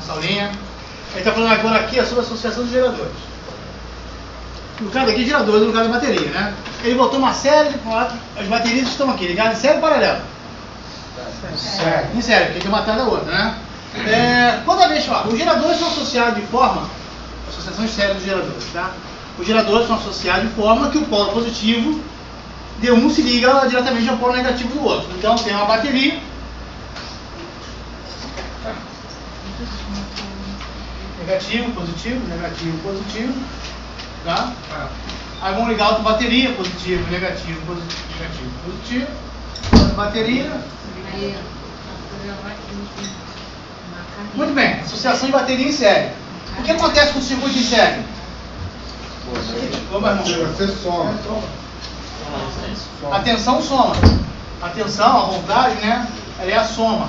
Essa aulinha. Ele está falando agora aqui sobre a associação de geradores. No caso aqui, geradores, no caso da bateria, né? Ele botou uma série de quatro, as baterias estão aqui, ligadas em série paralela. Em série, porque tem uma atrás da outra, né? Toda vez que os geradores são associados de forma, associação de série dos geradores, tá? Os geradores são associados de forma que o polo positivo de um se liga diretamente ao polo negativo do outro. Então tem uma bateria. Negativo, positivo, negativo, positivo. Tá? Aí vamos ligar outra bateria, positivo, negativo, positivo, negativo, positivo. Outra bateria. Muito bem, associação de bateria em série. O que acontece com o circuito em série? Você soma. A tensão soma. A tensão, a voltagem, né? Ela é a soma.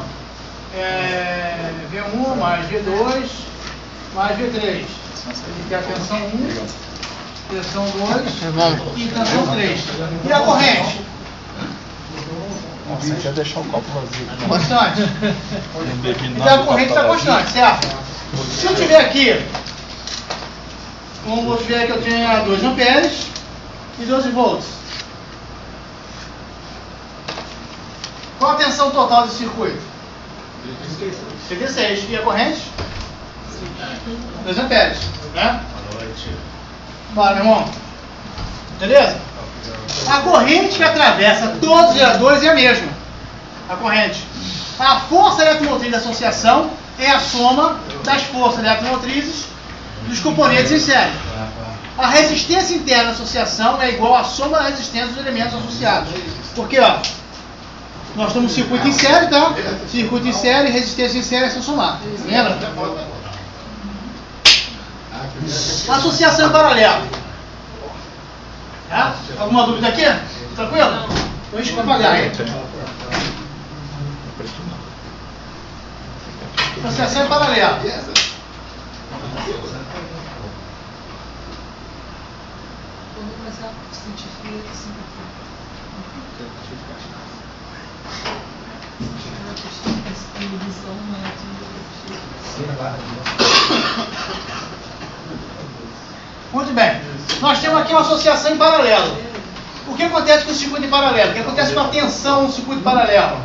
V1 mais V2 mais V3. Que é a tensão 1, tensão 2 e tensão 3. E a corrente? Nossa, quer deixar o copo vazio. Constante. Então a corrente está constante, certo? Se eu tiver aqui, vamos ver que eu tenho 2 amperes e 12 volts. Qual a tensão total desse circuito? 36. E a corrente? 2 amperes. Né? Bora, meu irmão. Beleza? A corrente que atravessa todos os geradores é a mesma. A corrente. A força eletromotriz da associação é a soma das forças eletromotrizes dos componentes em série. A resistência interna da associação é igual à soma da resistência dos elementos associados. Porque, ó, nós temos circuito em série, tá? Circuito em série e resistência em série são somados. Lembra? Associação paralela. Tá? Alguma dúvida aqui? Tranquilo? Então deixa eu apagar aí. Associação paralela. Muito bem. Nós temos aqui uma associação em paralelo. O que acontece com o circuito em paralelo? O que acontece com a tensão no circuito paralelo?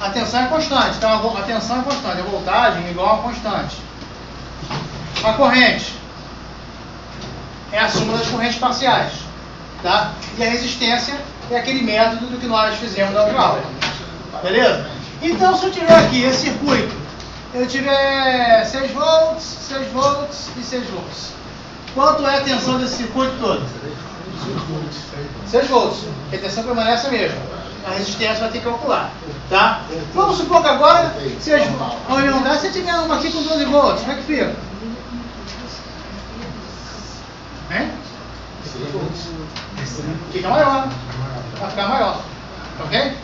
A tensão é constante. Então a tensão é constante. A voltagem é igual a constante. A corrente é a soma das correntes parciais. Tá? E a resistência é aquele método do que nós fizemos na outra aula. Beleza? Então, se eu tiver aqui esse circuito, eu tiver 6 volts, 6 volts e 6 volts. Quanto é a tensão desse circuito todo? 6 volts. Porque a tensão permanece a mesma. A resistência vai ter que calcular. Tá? Vamos supor que agora, ao invés se tiver uma aqui com 12 volts, como é que fica? Hein? Fica maior. Vai ficar maior. Ok?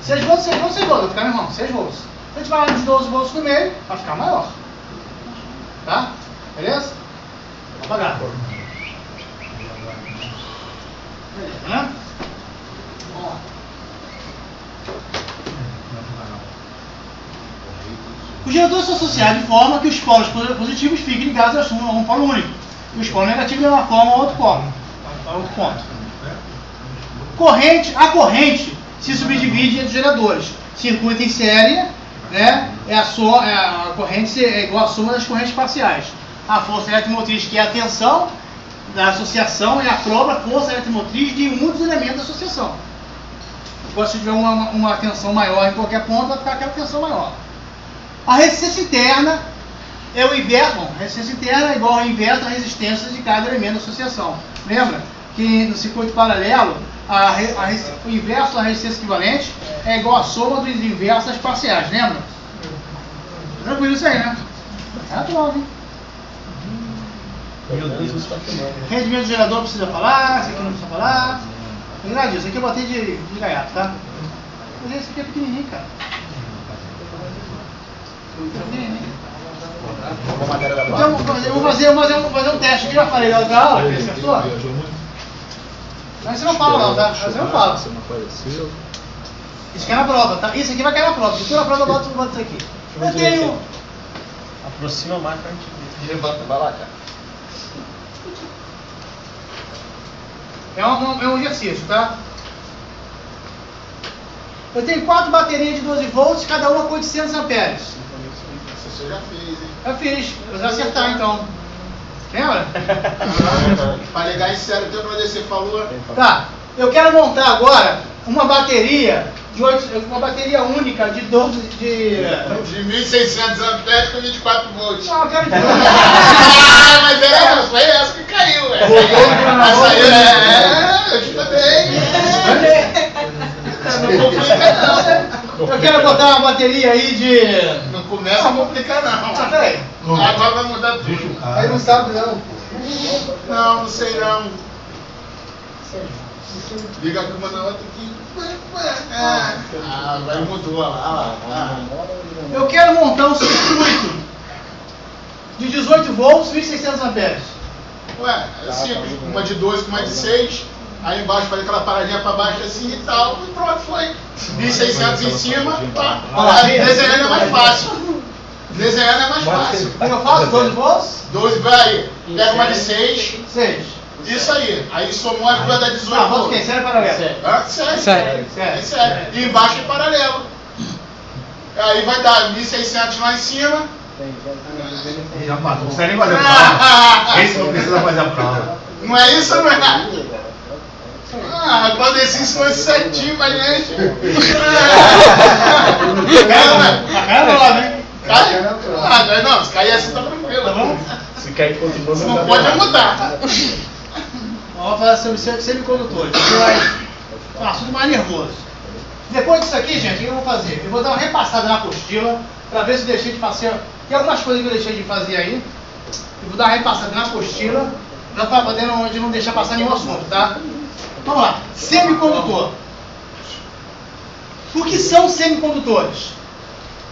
6 volts, 6 volts, 6 volts. Vai ficar, meu irmão, 6 volts. Se a gente vai uns 12 volts no meio, vai ficar maior. Tá? Beleza? Vou apagar. Beleza, né? Vamos lá. Os geradores são associados de forma que os polos positivos fiquem ligados a um polo único. E os polos negativos de uma forma a outro polo. A outro ponto. A corrente se subdivide entre os geradores. Circuito em série, né? A corrente é igual à soma das correntes parciais. A força eletromotriz, que é a tensão da associação, é a própria força eletromotriz de um dos elementos da associação. Agora, se tiver uma tensão maior em qualquer ponto, vai ficar aquela tensão maior. A resistência interna é o inverso. Bom, a resistência interna é igual ao inverso da resistência de cada elemento da associação. Lembra que no circuito paralelo, o inverso da resistência equivalente é igual à soma dos inversos das parciais. Lembra? Tranquilo isso aí, né? É atual, hein? Rendimento do gerador precisa falar, esse aqui não precisa falar. Não nada disso, aqui eu botei de gaiato, tá? Mas esse aqui é pequenininho, cara. Então, vou fazer um teste aqui, já falei da outra aula, professor. Mas você não fala não, tá? Você não fala. Isso cai na prova, tá? Isso aqui vai cair na prova. Se tu na prova, eu boto isso aqui. Eu tenho... Aproxima mais pra gente ver. Levanta, vai lá, cara. É um exercício, tá? Eu tenho 4 baterias de 12 volts, cada uma com 800 amperes. Você já fez, hein? Eu fiz, eu vou acertar então. Lembra? Pra ligar em sério, então onde você falou. Tá, eu quero montar agora uma bateria uma bateria única de 12 de 1.600 amperes com 24 volts. Não, eu quero de Ah, mas foi essa que caiu, velho. Essa aí eu estudei. Não complica não, né? Eu quero botar uma bateria aí de... Não começa a complicar não. Ah, peraí. Agora vai mudar tudo. Aí não sabe não. Não sei não. Liga uma na outra aqui. Vai mudou lá. Eu quero montar um circuito de 18 volts, 1.600 amperes. Ué, é simples. Uma de 12 com uma de 6. Aí embaixo faz aquela paradinha pra baixo assim e tal. E pronto, foi. 1.600 em cima. Pá. Desenhando é mais fácil. Desenhando é mais fácil. Aí eu faço 12 volts? 12, vai. Pega uma de 6. 6. Isso aí. Aí somou as duas da 18 Ah, volta volts. quem? Sério ou paralelo? Sério. Sério. É sério. E embaixo é paralelo. Aí vai dar 1.600 lá em cima. Já passou, não precisa nem fazer a prova. Esse não precisa fazer a prova. Não é isso, não é? Quando esse ensinou certinho pra gente. Caramba lá, vem. Cai? Não, se cair assim tá tranquilo. Tá bom? Se cair continua, Não pode mudar. Vamos falar sobre semicondutores. Assunto mais nervoso. Depois disso aqui, gente, o que eu vou fazer? Eu vou dar uma repassada na apostila para ver se eu deixei de fazer. Tem algumas coisas que eu deixei de fazer aí. Eu vou dar uma repassada na apostila para poder não deixar passar nenhum assunto, tá? Vamos lá. Semicondutor. O que são semicondutores?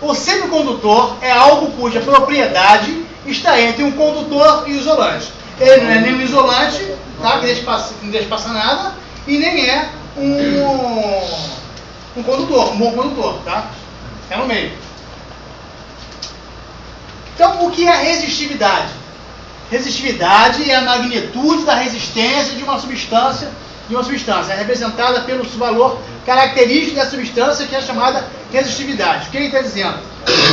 O semicondutor é algo cuja propriedade está entre um condutor e um isolante. Ele não é nem um isolante, tá? Que não deixa passar nada, e nem é um condutor, um bom condutor, tá? É no meio. Então, o que é resistividade? Resistividade é a magnitude da resistência de uma substância. É representada pelo valor característico da substância, que é chamada resistividade. O que ele está dizendo?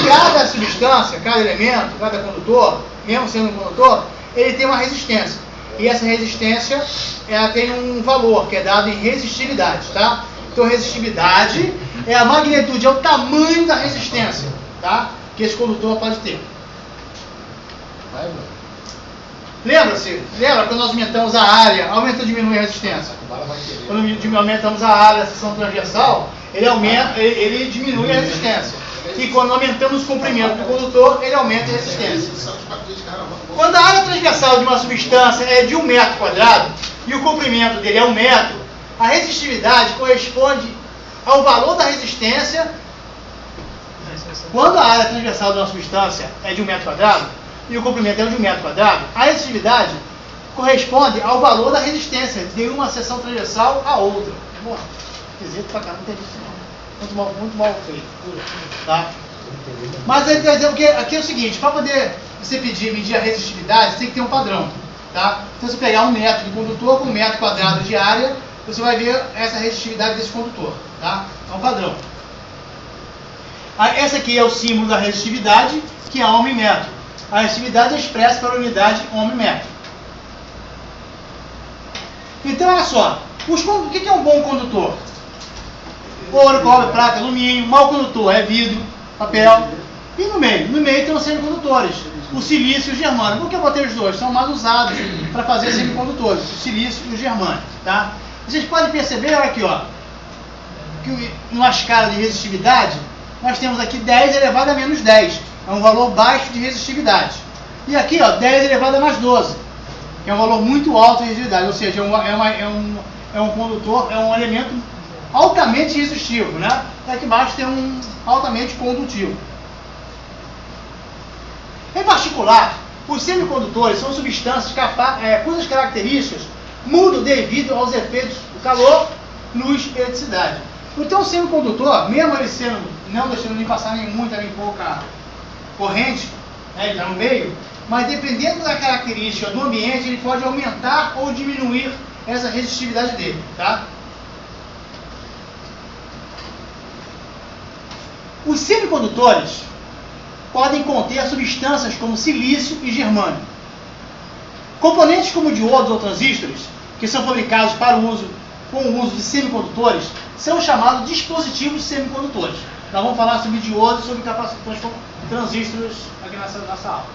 Cada substância, cada elemento, cada condutor, mesmo sendo um condutor, ele tem uma resistência. E essa resistência, ela tem um valor, que é dado em resistividade, tá? Então, resistividade é a magnitude, é o tamanho da resistência, tá? Que esse condutor pode ter. Lembra quando nós aumentamos a área, aumenta ou diminui a resistência? Quando aumentamos a área da seção transversal, ele diminui a resistência. E quando aumentamos o comprimento do condutor, ele aumenta a resistência. Quando a área transversal de uma substância é de 1 metro quadrado e o comprimento dele é 1 metro, a resistividade corresponde ao valor da resistência. Quando a área transversal de uma substância é de 1 metro quadrado e o comprimento é de 1 metro quadrado, a resistividade corresponde ao valor da resistência de uma seção transversal a outra. Esquisito pra cá, não entendi isso não. Muito mal feito. Tá? Mas ele quer dizer que aqui é o seguinte, para poder você medir a resistividade, tem que ter um padrão. Tá? Então, se você pegar 1 metro de condutor com 1 metro quadrado de área, você vai ver essa resistividade desse condutor. Tá? É um padrão. Esse aqui é o símbolo da resistividade, que é ohm em metro. A resistividade é expressa pela unidade ohm em metro. Então, olha só. O que é um bom condutor? Ouro, cobre, prata, alumínio. Mau condutor é vidro, papel. E no meio? No meio tem os semicondutores. O silício e o germânio. Por que eu botei os dois? São mais usados para fazer semicondutores. O silício e o germânio. Tá? Vocês podem perceber, olha aqui, ó, que numa escala de resistividade, nós temos aqui 10 elevado a menos 10. É um valor baixo de resistividade. E aqui, ó, 10 elevado a mais 12. Que é um valor muito alto de resistividade. Ou seja, é um condutor, é um elemento altamente resistivo, né? E aqui embaixo tem um altamente condutivo. Em particular, os semicondutores são substâncias cujas características mudam devido aos efeitos do calor, luz e eletricidade. Então o semicondutor, mesmo ele não deixando nem passar nem muita nem pouca corrente, né, ele está no meio, mas dependendo da característica do ambiente, ele pode aumentar ou diminuir essa resistividade dele, tá? Os semicondutores podem conter substâncias como silício e germânio. Componentes como diodos ou transistores, que são fabricados para o uso com o uso de semicondutores, são chamados dispositivos semicondutores. Nós vamos falar sobre diodos e sobre capacitores com transistores aqui nessa aula.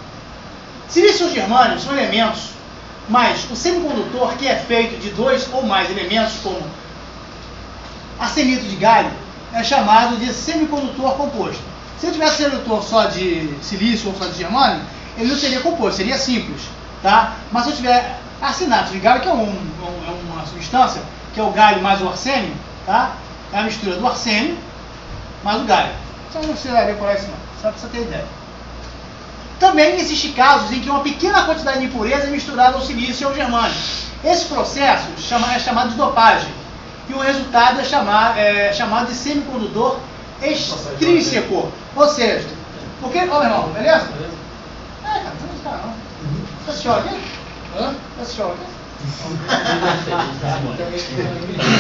Silício ou germânio são elementos, mas o semicondutor que é feito de 2 ou mais elementos, como arsenito de galho, é chamado de semicondutor composto. Se eu tivesse semicondutor só de silício ou só de germânio, ele não seria composto, seria simples. Tá? Mas se eu tiver arsenato de galho, que é uma substância, que é o galho mais o arsênio, tá? É a mistura do arsênio mais o galho. Só não precisa decorar isso não, só para você ter ideia. Também existem casos em que uma pequena quantidade de impureza é misturada ao silício e ao germânio. Esse processo é chamado de dopagem. E o resultado é chamado de semicondutor extrínseco. Ou seja, porque, ó meu irmão, beleza? Cara, não tem cara não. Você assistiu aqui? Hã? Você assistiu aqui?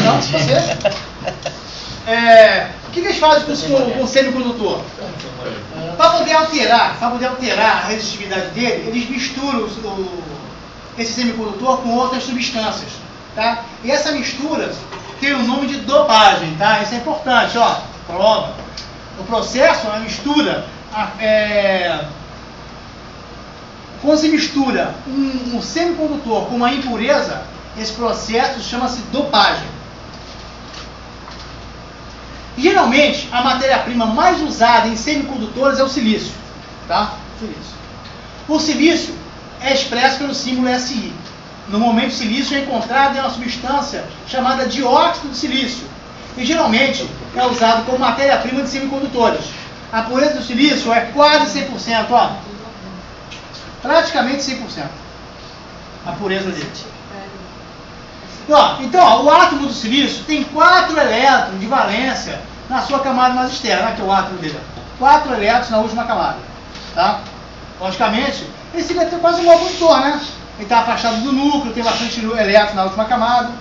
Não, você? O que eles fazem com o semicondutor? Para poder alterar a resistividade dele, eles misturam esse semicondutor com outras substâncias. Tá? E essa mistura tem o nome de dopagem. Tá? Isso é importante. Ó, prova. O processo, a mistura, quando se mistura um semicondutor com uma impureza, esse processo chama-se dopagem. Geralmente, a matéria-prima mais usada em semicondutores é o silício. Tá? O silício é expresso pelo símbolo Si. Normalmente, o silício é encontrado em uma substância chamada dióxido de silício. E geralmente é usado como matéria-prima de semicondutores. A pureza do silício é quase 100%, ó. Praticamente 100%. A pureza dele. Então, o átomo do silício tem 4 elétrons de valência na sua camada mais externa, que é o átomo dele. 4 elétrons na última camada. Tá? Logicamente, esse vai ter quase um opositor, né? Ele está afastado do núcleo, tem bastante elétrons na última camada.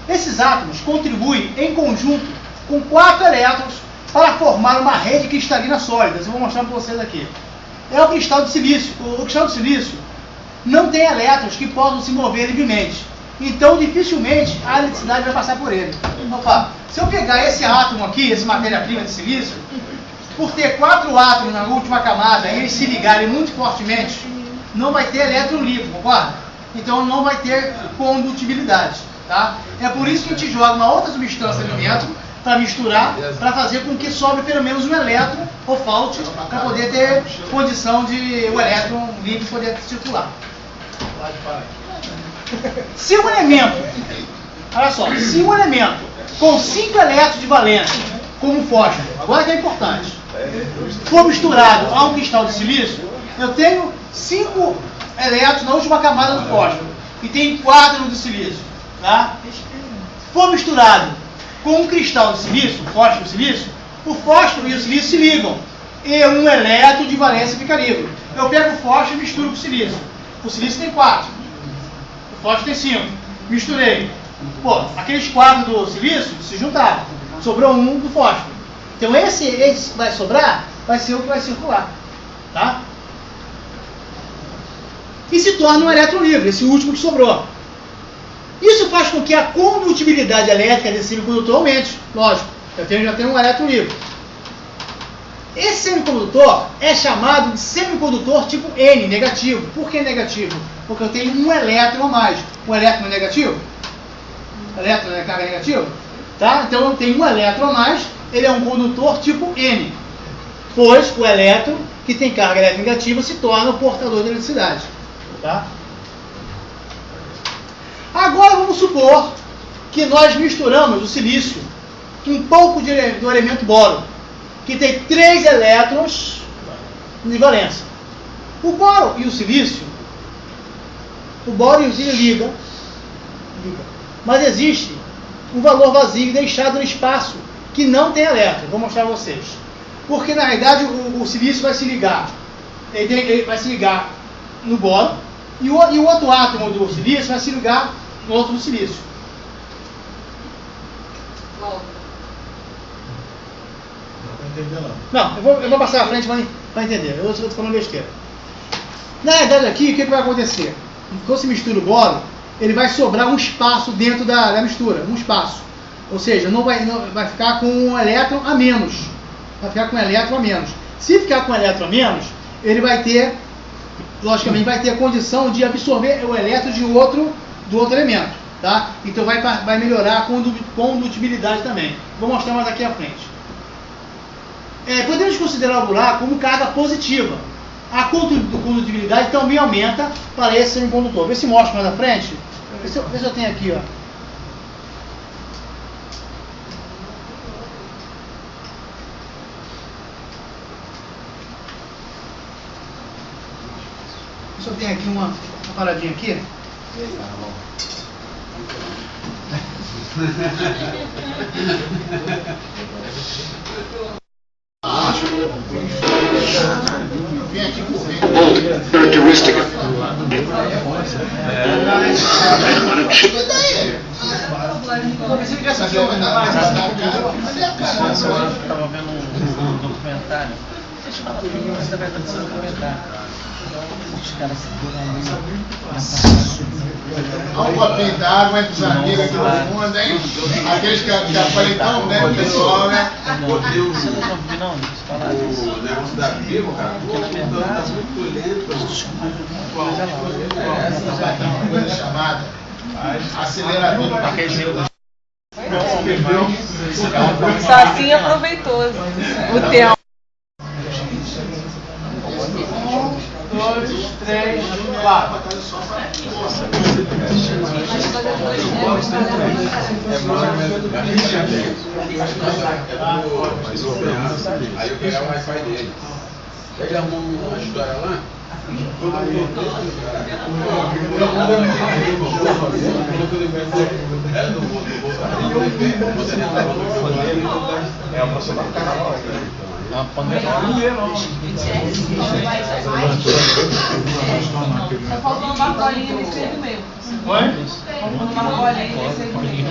Esses átomos contribuem em conjunto com 4 elétrons para formar uma rede cristalina sólida. Eu vou mostrar para vocês aqui. É o cristal de silício. O cristal de silício não tem elétrons que possam se mover livremente. Então, dificilmente, a eletricidade vai passar por ele. Opa, se eu pegar esse átomo aqui, essa matéria-prima de silício, por ter 4 átomos na última camada e eles se ligarem muito fortemente, não vai ter elétron livre, concorda? Então, não vai ter condutibilidade. Tá? É por isso que a gente joga uma outra substância ali dentro para misturar, para fazer com que sobre pelo menos um elétron ou falte, para poder ter condição de o elétron livre poder circular. Se um elemento, olha só, se um elemento com 5 elétrons de valência, como o fósforo, agora que é importante, for misturado a um cristal de silício, eu tenho 5 elétrons na última camada do fósforo e tenho 4 de silício. Tá? For misturado com um cristal de silício, fósforo e silício, o fósforo e o silício se ligam e um elétron de valência fica livre. Eu pego o fósforo e misturo com o silício. O silício tem 4, o fósforo tem 5. Misturei. Pô, aqueles 4 do silício se juntaram. Sobrou um do fósforo. Então esse que vai sobrar vai ser o que vai circular. Tá? E se torna um elétron livre, esse último que sobrou. Isso faz com que a condutibilidade elétrica desse semicondutor aumente. Lógico, já tenho um elétron livre. Esse semicondutor é chamado de semicondutor tipo N, negativo. Por que negativo? Porque eu tenho um elétron a mais. O elétron é negativo? O elétron é carga negativa? Tá? Então eu tenho um elétron a mais, ele é um condutor tipo N. Pois o elétron que tem carga elétrica negativa se torna o portador de eletricidade. Tá? Agora vamos supor que nós misturamos o silício com um pouco do elemento boro, que tem 3 elétrons de valência. O boro e o silício, o boro liga, mas existe um valor vazio deixado no espaço que não tem elétron. Vou mostrar a vocês. Porque na realidade o silício vai se ligar, ele vai se ligar no boro e o outro átomo do silício vai se ligar no outro do silício. Não, eu vou passar à frente para entender. Eu estou falando besteira. Na realidade aqui, o que vai acontecer? Quando se mistura o boro, ele vai sobrar um espaço dentro da mistura, um espaço. Ou seja, vai ficar com um elétron a menos. Vai ficar com um elétron a menos. Se ficar com um elétron a menos, ele vai ter, logicamente, vai ter a condição de absorver o elétron do outro elemento. Tá? Então vai melhorar a condutibilidade também. Vou mostrar mais aqui à frente. Podemos considerar o buraco como carga positiva. A condutibilidade também aumenta para esse semicondutor. Vê se mostra mais à frente. Vê se eu tenho aqui, ó. Vê se eu tenho aqui uma paradinha aqui. Vem aqui por dentro. Characteristic. Estava vendo um documentário. Deixa eu falar pra mim, você vai acontecer no documentário. Os caras segurando Olha um copinho d'água entre os amigos aqui no fundo, hein? Aqueles que aparelham tão bem o pessoal, né? Você não ouviu, não? Deixa eu falar disso. O negócio da Vivo, cara, Porque na verdade, muito lento. Uma coisa chamada acelerador do parquinho. Só assim é proveitoso. O tempo. 1, 2, 3, 4. Aí eu pegar o Wi-Fi dele. Ele arrumou uma história lá. é uma pandeirona. Só faltou uma bolinha nesse aí do meio. Oi? Faltou uma bolinha nesse aí do meio.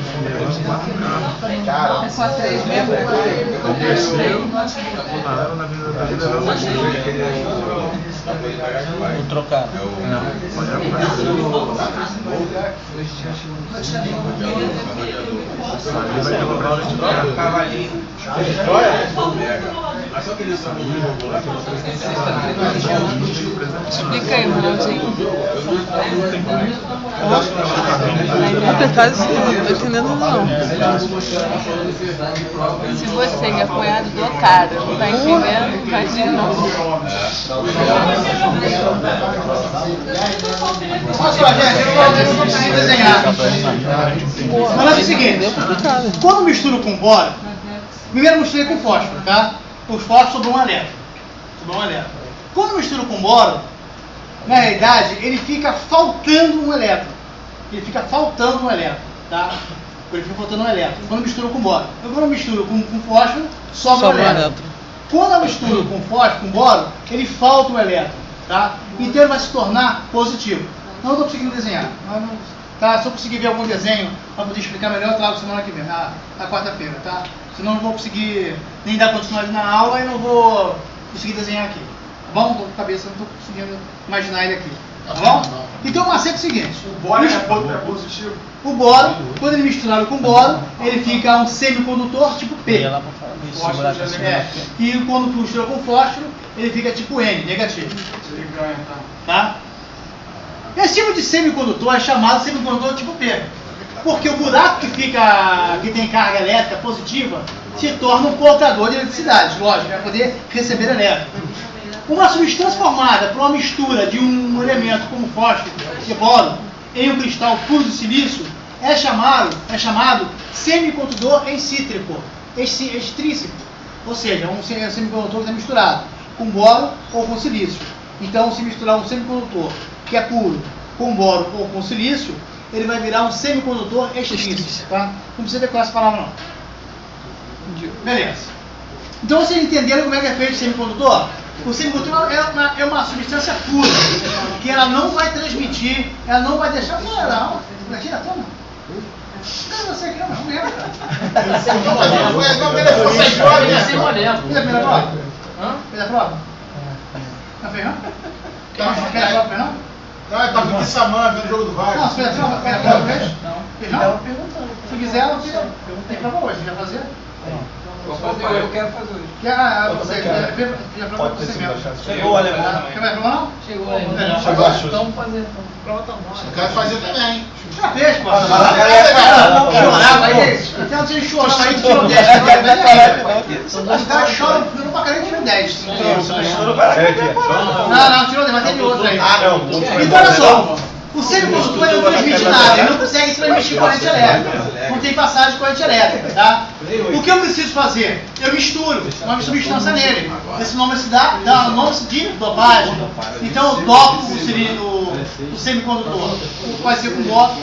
É só 3 mesmo? Vou trocar. Explica aí, Ronaldinho. Apesar disso, não tô entendendo não. Se você é apoiado do cara, não tá entendendo, imagina. Olha só, gente, eu não consegui desenhar. Mas é o seguinte, quando misturo com boro, primeiro misturei com fósforo, tá? Os fósforos sobrou um elétron. Quando misturo com boro, na realidade, ele fica faltando um elétron. Tá? Ele fica faltando um elétron. Quando misturo com boro. Quando eu misturo com fósforo, sobra um elétron. Quando eu misturo com fósforo, com boro, ele falta um elétron. Tá? Então ele vai se tornar positivo. Não estou conseguindo desenhar. Tá? Se eu conseguir ver algum desenho para poder explicar melhor, eu trago semana que vem, na quarta-feira. Tá? Senão eu não vou conseguir nem dar continuidade na aula e não vou conseguir desenhar aqui. Tá bom? Estou com a cabeça, não estou conseguindo imaginar ele aqui. Tá bom? Então o macete é o seguinte. O boro é positivo. O boro, quando ele misturado com boro, ele fica um semicondutor tipo P. E quando mistura com fósforo, ele fica tipo N, negativo. Tá? Esse tipo de semicondutor é chamado semicondutor tipo P. Porque o buraco que tem carga elétrica positiva se torna um portador de eletricidade, lógico, vai poder receber elétrico. Uma substância formada por uma mistura de um elemento como fósforo e boro em um cristal puro de silício é chamado semicondutor excítrico, extrínseco, ou seja, um semicondutor que está misturado com boro ou com silício. Então, se misturar um semicondutor que é puro com boro ou com silício, ele vai virar um semicondutor explícito, tá? Não precisa decorar essa palavra não. Beleza. Então vocês entenderam como é que é feito o semicondutor? O semicondutor é uma substância pura, que ela não vai transmitir, ela não vai deixar... Não, tira a toma. Não, você aqui não lembra, cara. Fez a primeira prova? Fez a prova? Não fez não? Fez a prova, fez não? Não, ele tava aqui Samã, vendo o jogo do Vasco. Não, fez a prova, fez? Não. Fez não? Se quiser, ela tem prova hoje, já fazer? Vou fazer, eu quero fazer hoje. Você já prova você mesmo. Chegou o alemão. Quer mais prova não? Chegou o alemão. Chegou. Vamos fazer. Prova tá bom. Eu quero fazer também. Já fez, pô. Chorar, mas não tinha chorar, mas tirou 10. Os caras choram pra caramba e tiram 10. Não, tirou 10, mas teve outro aí. Então, olha só. O semicondutor não transmite nada, ele não consegue transmitir corrente elétrica. Não tem passagem de corrente elétrica, tá? O que eu preciso fazer? Eu misturo uma substância nele. Esse nome se dá o nome de dopagem. Então eu dopo o semicondutor. Vai ser com dopo.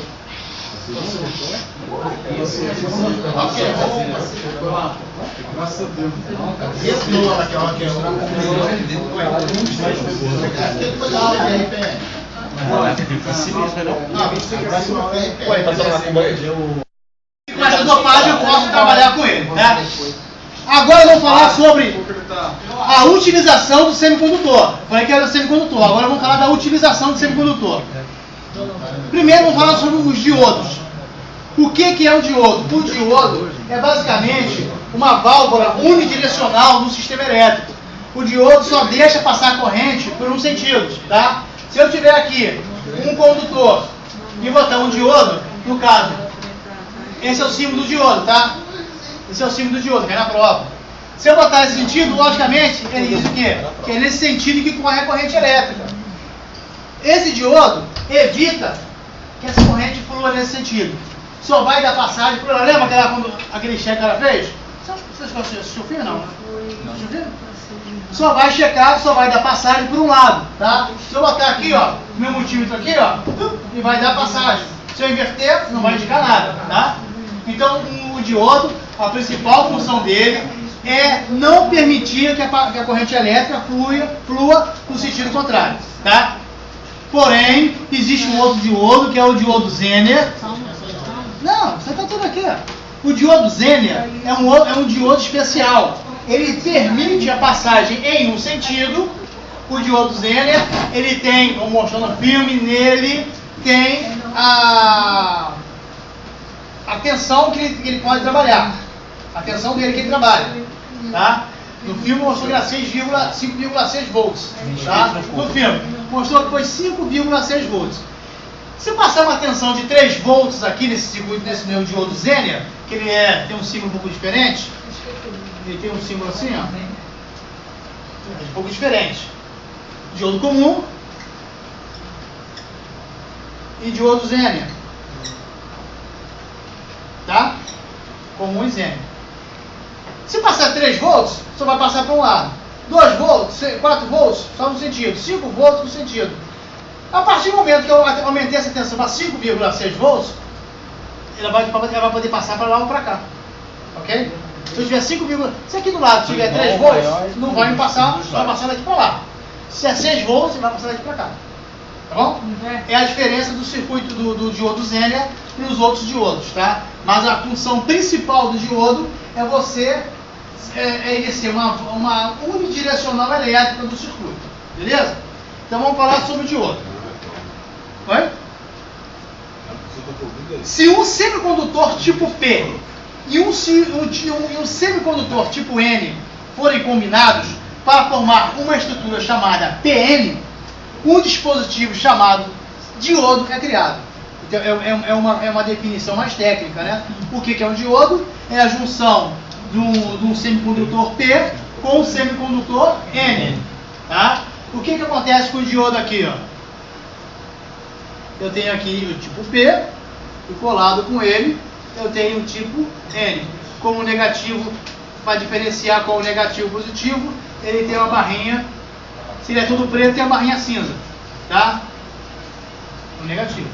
Com essa dopagem eu posso trabalhar com ele, né? Agora vamos falar sobre a utilização do semicondutor. Falei que era o semicondutor, agora vamos falar da utilização do semicondutor. Primeiro vamos falar sobre os diodos. O que é um diodo? O diodo é basicamente uma válvula unidirecional no sistema elétrico. O diodo só deixa passar corrente por um sentido, tá? Se eu tiver aqui um condutor e botar um diodo, no caso, esse é o símbolo do diodo, tá? Esse é o símbolo do diodo, que é na prova. Se eu botar esse sentido, logicamente, ele diz o quê? Que é nesse sentido que corre a corrente elétrica. Esse diodo evita que essa corrente flua nesse sentido. Só vai dar passagem por... Lembra aquele cheque que ela fez? Vocês assistiu o filme, não? Não assistiu o filme? Só vai checar, só vai dar passagem por um lado, tá? Se eu botar aqui, ó, meu multímetro aqui, ó, e vai dar passagem. Se eu inverter, não vai indicar nada, tá? Então, o diodo, a principal função dele é não permitir que a corrente elétrica flua no sentido contrário, tá? Porém, existe um outro diodo, que é o diodo Zener. Não, você tá tudo aqui, ó. O diodo Zener é um diodo especial. Ele permite a passagem em um sentido. O diodo Zener, ele tem, estou mostrando o filme, nele tem a tensão que ele pode trabalhar. A tensão dele que ele trabalha. Tá? No filme mostrou que era 5,6 volts. Tá? No filme mostrou que foi 5,6 volts. Se passar uma tensão de 3 volts aqui nesse circuito, nesse meu diodo Zener, que ele tem um símbolo um pouco diferente, ele tem um símbolo assim, ó, um pouco diferente. Diodo comum e diodo Zener. Tá? Comum e Zener. Se passar 3 volts, só vai passar para um lado. 2 volts, 4 volts, só no sentido. 5 volts no sentido. A partir do momento que eu aumentei essa tensão para 5,6 volts, ela vai poder passar para lá ou para cá. Ok? Se eu tiver 5, se aqui do lado tiver 3 volts, não vai me passar, vai passar daqui para lá. Se é 6 volts, vai passar daqui para cá. Tá bom? É a diferença do circuito do diodo Zener para os outros diodos, tá? Mas a função principal do diodo é você exercer uma unidirecional elétrica do circuito. Beleza? Então vamos falar sobre o diodo. Oi? Se um semicondutor tipo P e um semicondutor tipo N forem combinados para formar uma estrutura chamada PN, um dispositivo chamado diodo é criado. Então, é uma definição mais técnica, né? O que é um diodo? É a junção de um semicondutor P com um semicondutor N. Tá? O que acontece com o diodo aqui? Ó? Eu tenho aqui o tipo P e colado com ele eu tenho o tipo N. Como negativo, para diferenciar com o negativo e positivo, ele tem uma barrinha. Se ele é tudo preto, tem a barrinha cinza. Tá? O negativo.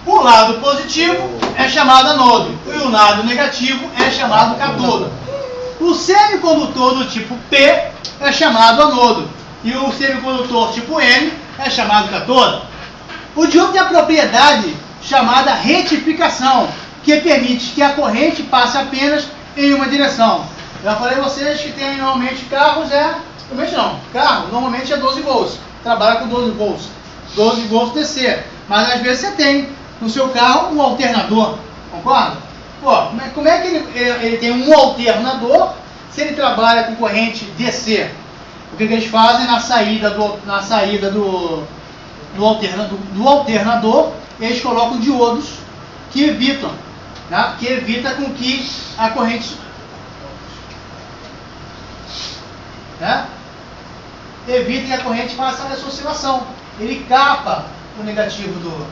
O lado positivo é chamado anodo e o lado negativo é chamado catodo. O semicondutor do tipo P é chamado anodo e o semicondutor tipo N é chamado catodo. O diodo tem a propriedade chamada retificação, que permite que a corrente passe apenas em uma direção. Já falei a vocês que tem normalmente carros, normalmente não, carro normalmente é 12 volts, trabalha com 12 volts, 12 volts DC, mas às vezes você tem no seu carro um alternador, concorda? Pô, como é que ele tem um alternador se ele trabalha com corrente DC? O que eles fazem na saída do alternador, eles colocam diodos que evitam, tá? Que evita com que a corrente, né? Evita que a corrente faça essa oscilação. Ele capa o negativo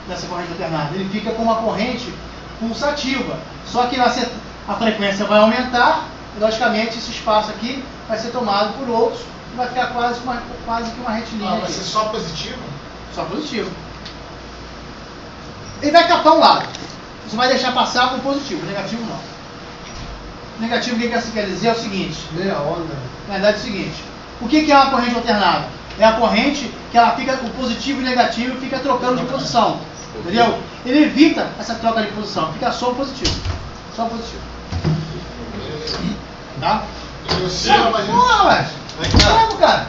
dessa corrente alternada. Ele fica com uma corrente pulsativa. Só que a frequência vai aumentar e, logicamente, esse espaço aqui vai ser tomado por outros e vai ficar quase que uma retilínea. Vai ser só positivo? Só positivo. Ele vai capar um lado. Você vai deixar passar com positivo, negativo não. Negativo, o que isso quer dizer? É o seguinte. Meia onda. Na verdade é o seguinte. O que é uma corrente alternada? É a corrente que ela fica, o positivo e o negativo fica trocando de posição. Entendeu? Ele evita essa troca de posição. Fica só o positivo. Só o positivo. Tá? Boa, vamos, cara.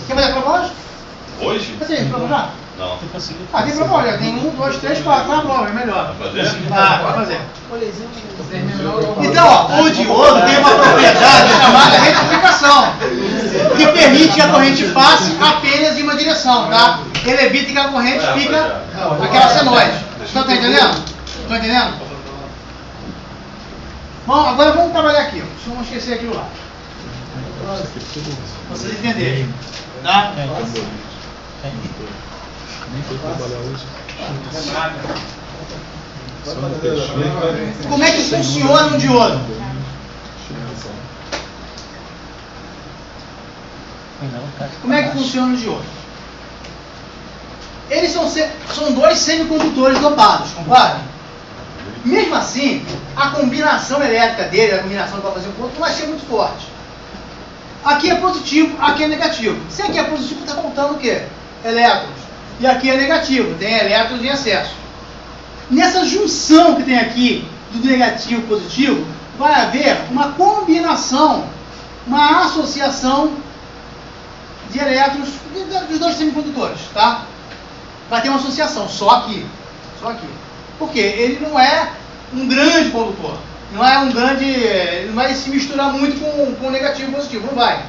Quer fazer a prova hoje? Hoje? Você prova já? Não. Tem prova já. Tem 1, 2, 3, 4. Não, prova, é melhor. Vai fazer? Vai fazer. Então, ó, o diodo tem uma propriedade chamada retificação, que permite que a corrente passe apenas em uma direção, tá? Ele evita que a corrente fique aquela senoide. Estão entendendo? Estão entendendo? Bom, agora vamos trabalhar aqui, ó. Deixa eu não esquecer aquilo lá. Vocês entenderem, tá? Como é que funciona um diodo? Como é que funciona o diodo? Eles são dois semicondutores dopados, concorda? Mesmo assim, a combinação elétrica dele, a combinação para fazer o ponto, não vai ser muito forte. Aqui é positivo, aqui é negativo. Se aqui é positivo, está faltando o quê? Elétrons. E aqui é negativo, tem elétrons em excesso. Nessa junção que tem aqui do negativo e positivo, vai haver uma combinação, uma associação de elétrons dos dois semicondutores, tá? Vai ter uma associação, só aqui. Só aqui. Porque ele não é um grande condutor. Não é um grande... Ele não vai se misturar muito com o negativo e positivo, não vai.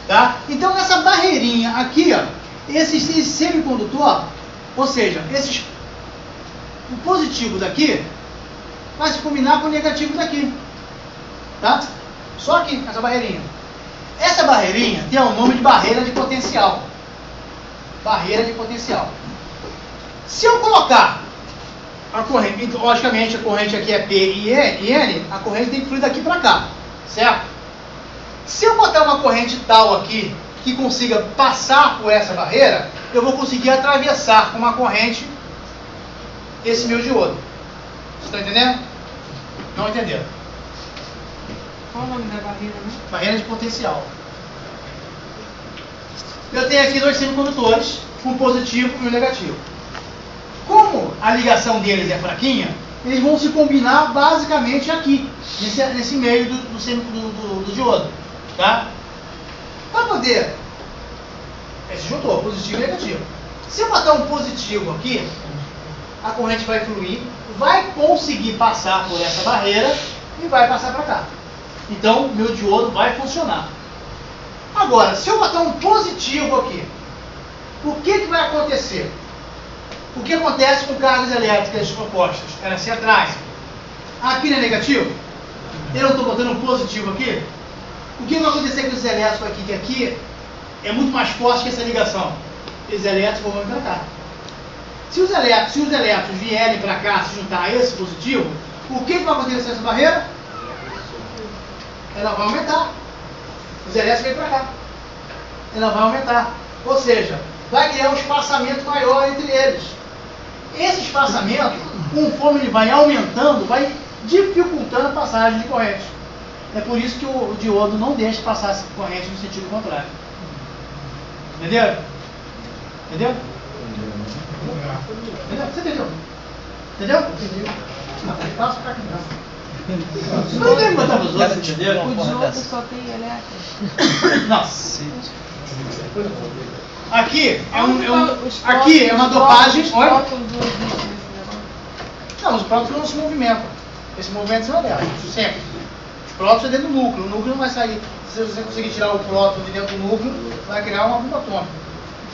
Tá? Então, nessa barreirinha aqui, ó, esse semicondutor, ou seja, o positivo daqui vai se combinar com o negativo daqui. Tá? Só aqui, essa barreirinha. Essa barreirinha tem o nome de barreira de potencial. Barreira de potencial. Se eu colocar a corrente, logicamente a corrente aqui é P e N, a corrente tem que fluir daqui para cá, certo? Se eu botar uma corrente tal aqui, que consiga passar por essa barreira, eu vou conseguir atravessar com uma corrente esse meu diodo. Vocês estão entendendo? Não entenderam? Qual o nome da barreira, né? Barreira de potencial. Eu tenho aqui dois semicondutores, um positivo e um negativo. Como a ligação deles é fraquinha, eles vão se combinar basicamente aqui, nesse meio do diodo. Tá? Para poder... Esse juntou, positivo e negativo. Se eu botar um positivo aqui, a corrente vai fluir, vai conseguir passar por essa barreira e vai passar para cá. Então, meu diodo vai funcionar. Agora, se eu botar um positivo aqui, o que vai acontecer? O que acontece com cargas elétricas opostas? Elas se atraem. Aqui não é negativo? Eu não estou botando um positivo aqui? O que vai acontecer com os elétrons aqui? Que aqui é muito mais forte que essa ligação. Esses elétrons vão vir para cá. Se os elétrons vierem para cá se juntar a esse positivo, o que vai acontecer com essa barreira? Ela vai aumentar. Os elétrons vêm para cá. Ela vai aumentar. Ou seja, vai criar um espaçamento maior entre eles. Esse espaçamento, conforme ele vai aumentando, vai dificultando a passagem de corrente. É por isso que o diodo não deixa passar essa corrente no sentido contrário. Entendeu? Entendeu? Entendeu? Você entendeu? Entendeu? Não, passa pra cá. Não tem que botar pros outros, entendeu? O diodo só tem elétrons. Não. Aqui é uma dopagem. Os Olha. prótons não existem nesse negócio. Não, os prótons não se movimentam. Esse movimento são elétrons, sempre. Os prótons é dentro do núcleo. O núcleo não vai sair. Se você conseguir tirar o próton de dentro do núcleo, vai criar uma bomba atômica.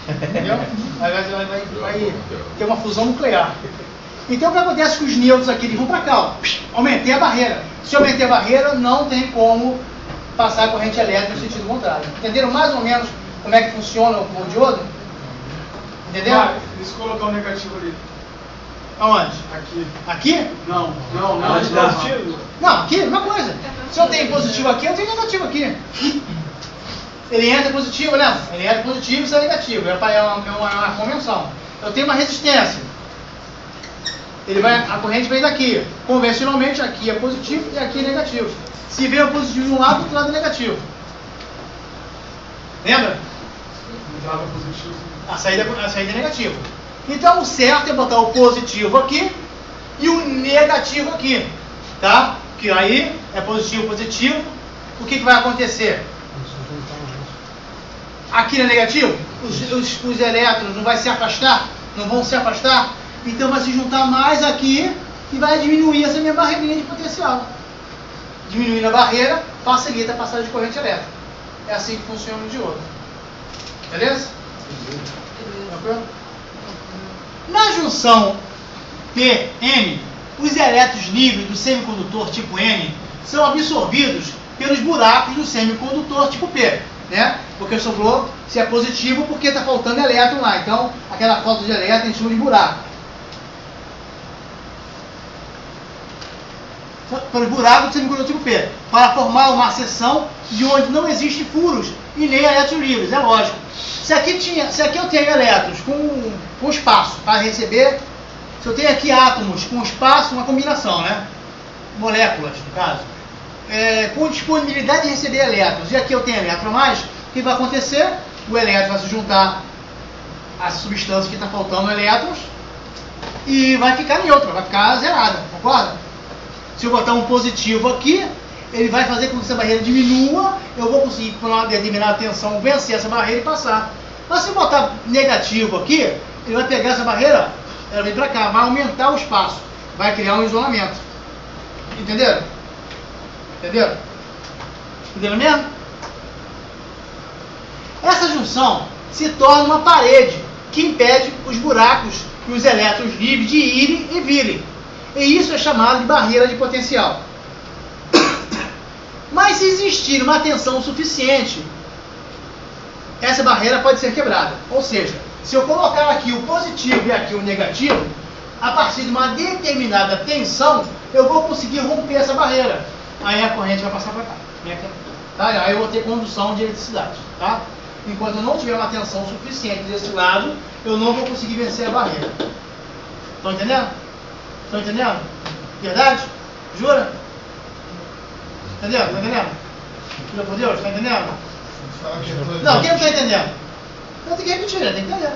Entendeu? Vai ter uma fusão nuclear. Então o que acontece com os nêutrons aqui? Eles vão para cá, ó. Aumentei a barreira. Se eu aumentei a barreira, não tem como passar a corrente elétrica no sentido contrário. Entenderam mais ou menos como é que funciona o diodo? Entendeu? Deixa eu colocar o negativo ali. Aonde? Aqui. Aqui? Não, Onde não. tá? Positivo. Não, aqui, mesma coisa. Se eu tenho positivo aqui, eu tenho negativo aqui. Ele entra positivo, né? Ele entra positivo e sai negativo. É uma convenção. Eu tenho uma resistência. A corrente vem daqui. Convencionalmente, aqui é positivo e aqui é negativo. Se vem o positivo de um lado, do outro lado é negativo. Lembra? Entrava positivo. A saída é negativa. Então, o certo é botar o positivo aqui e o negativo aqui. Tá? Que aí é positivo, positivo. O que vai acontecer? Aqui é negativo, os elétrons não vão se afastar, então vai se juntar mais aqui e vai diminuir essa minha barreirinha de potencial. Diminuindo a barreira, facilita a passagem de corrente elétrica. É assim que funciona o diodo. Beleza? Tranquilo? Na junção P-N, os elétrons livres do semicondutor tipo N são absorvidos pelos buracos do semicondutor tipo P. Né? Porque sobrou, se é positivo, porque está faltando elétron lá. Então, aquela falta de elétron a gente chama de buraco. Pelos buracos do semicondutor tipo P. Para formar uma seção de onde não existem furos e nem elétrons livres, é lógico. Se aqui eu tenho elétrons com espaço para receber, se eu tenho aqui átomos com espaço, uma combinação, né? Moléculas, no caso. Com disponibilidade de receber elétrons, e aqui eu tenho elétron a mais, o que vai acontecer? O elétron vai se juntar à substância que está faltando elétrons e vai ficar neutra, vai ficar zerada, concorda? Se eu botar um positivo aqui, ele vai fazer com que essa barreira diminua, eu vou conseguir, por uma determinada tensão, vencer essa barreira e passar. Mas se eu botar negativo aqui, ele vai pegar essa barreira, ela vem para cá, vai aumentar o espaço, vai criar um isolamento. Entenderam? Entenderam? Entenderam mesmo? Essa junção se torna uma parede que impede os buracos e os elétrons livres de irem e virem. E isso é chamado de barreira de potencial. Mas se existir uma tensão suficiente, essa barreira pode ser quebrada. Ou seja, se eu colocar aqui o positivo e aqui o negativo, a partir de uma determinada tensão, eu vou conseguir romper essa barreira. Aí a corrente vai passar para cá. Tá? Aí eu vou ter condução de eletricidade. Tá? Enquanto eu não tiver uma tensão suficiente desse lado, eu não vou conseguir vencer a barreira. Estão entendendo? Estão entendendo? Verdade? Jura? Entendeu? Está entendendo? Jura por Deus? Está entendendo? Não, quem não está entendendo? Então tem que repetir, tem que entender.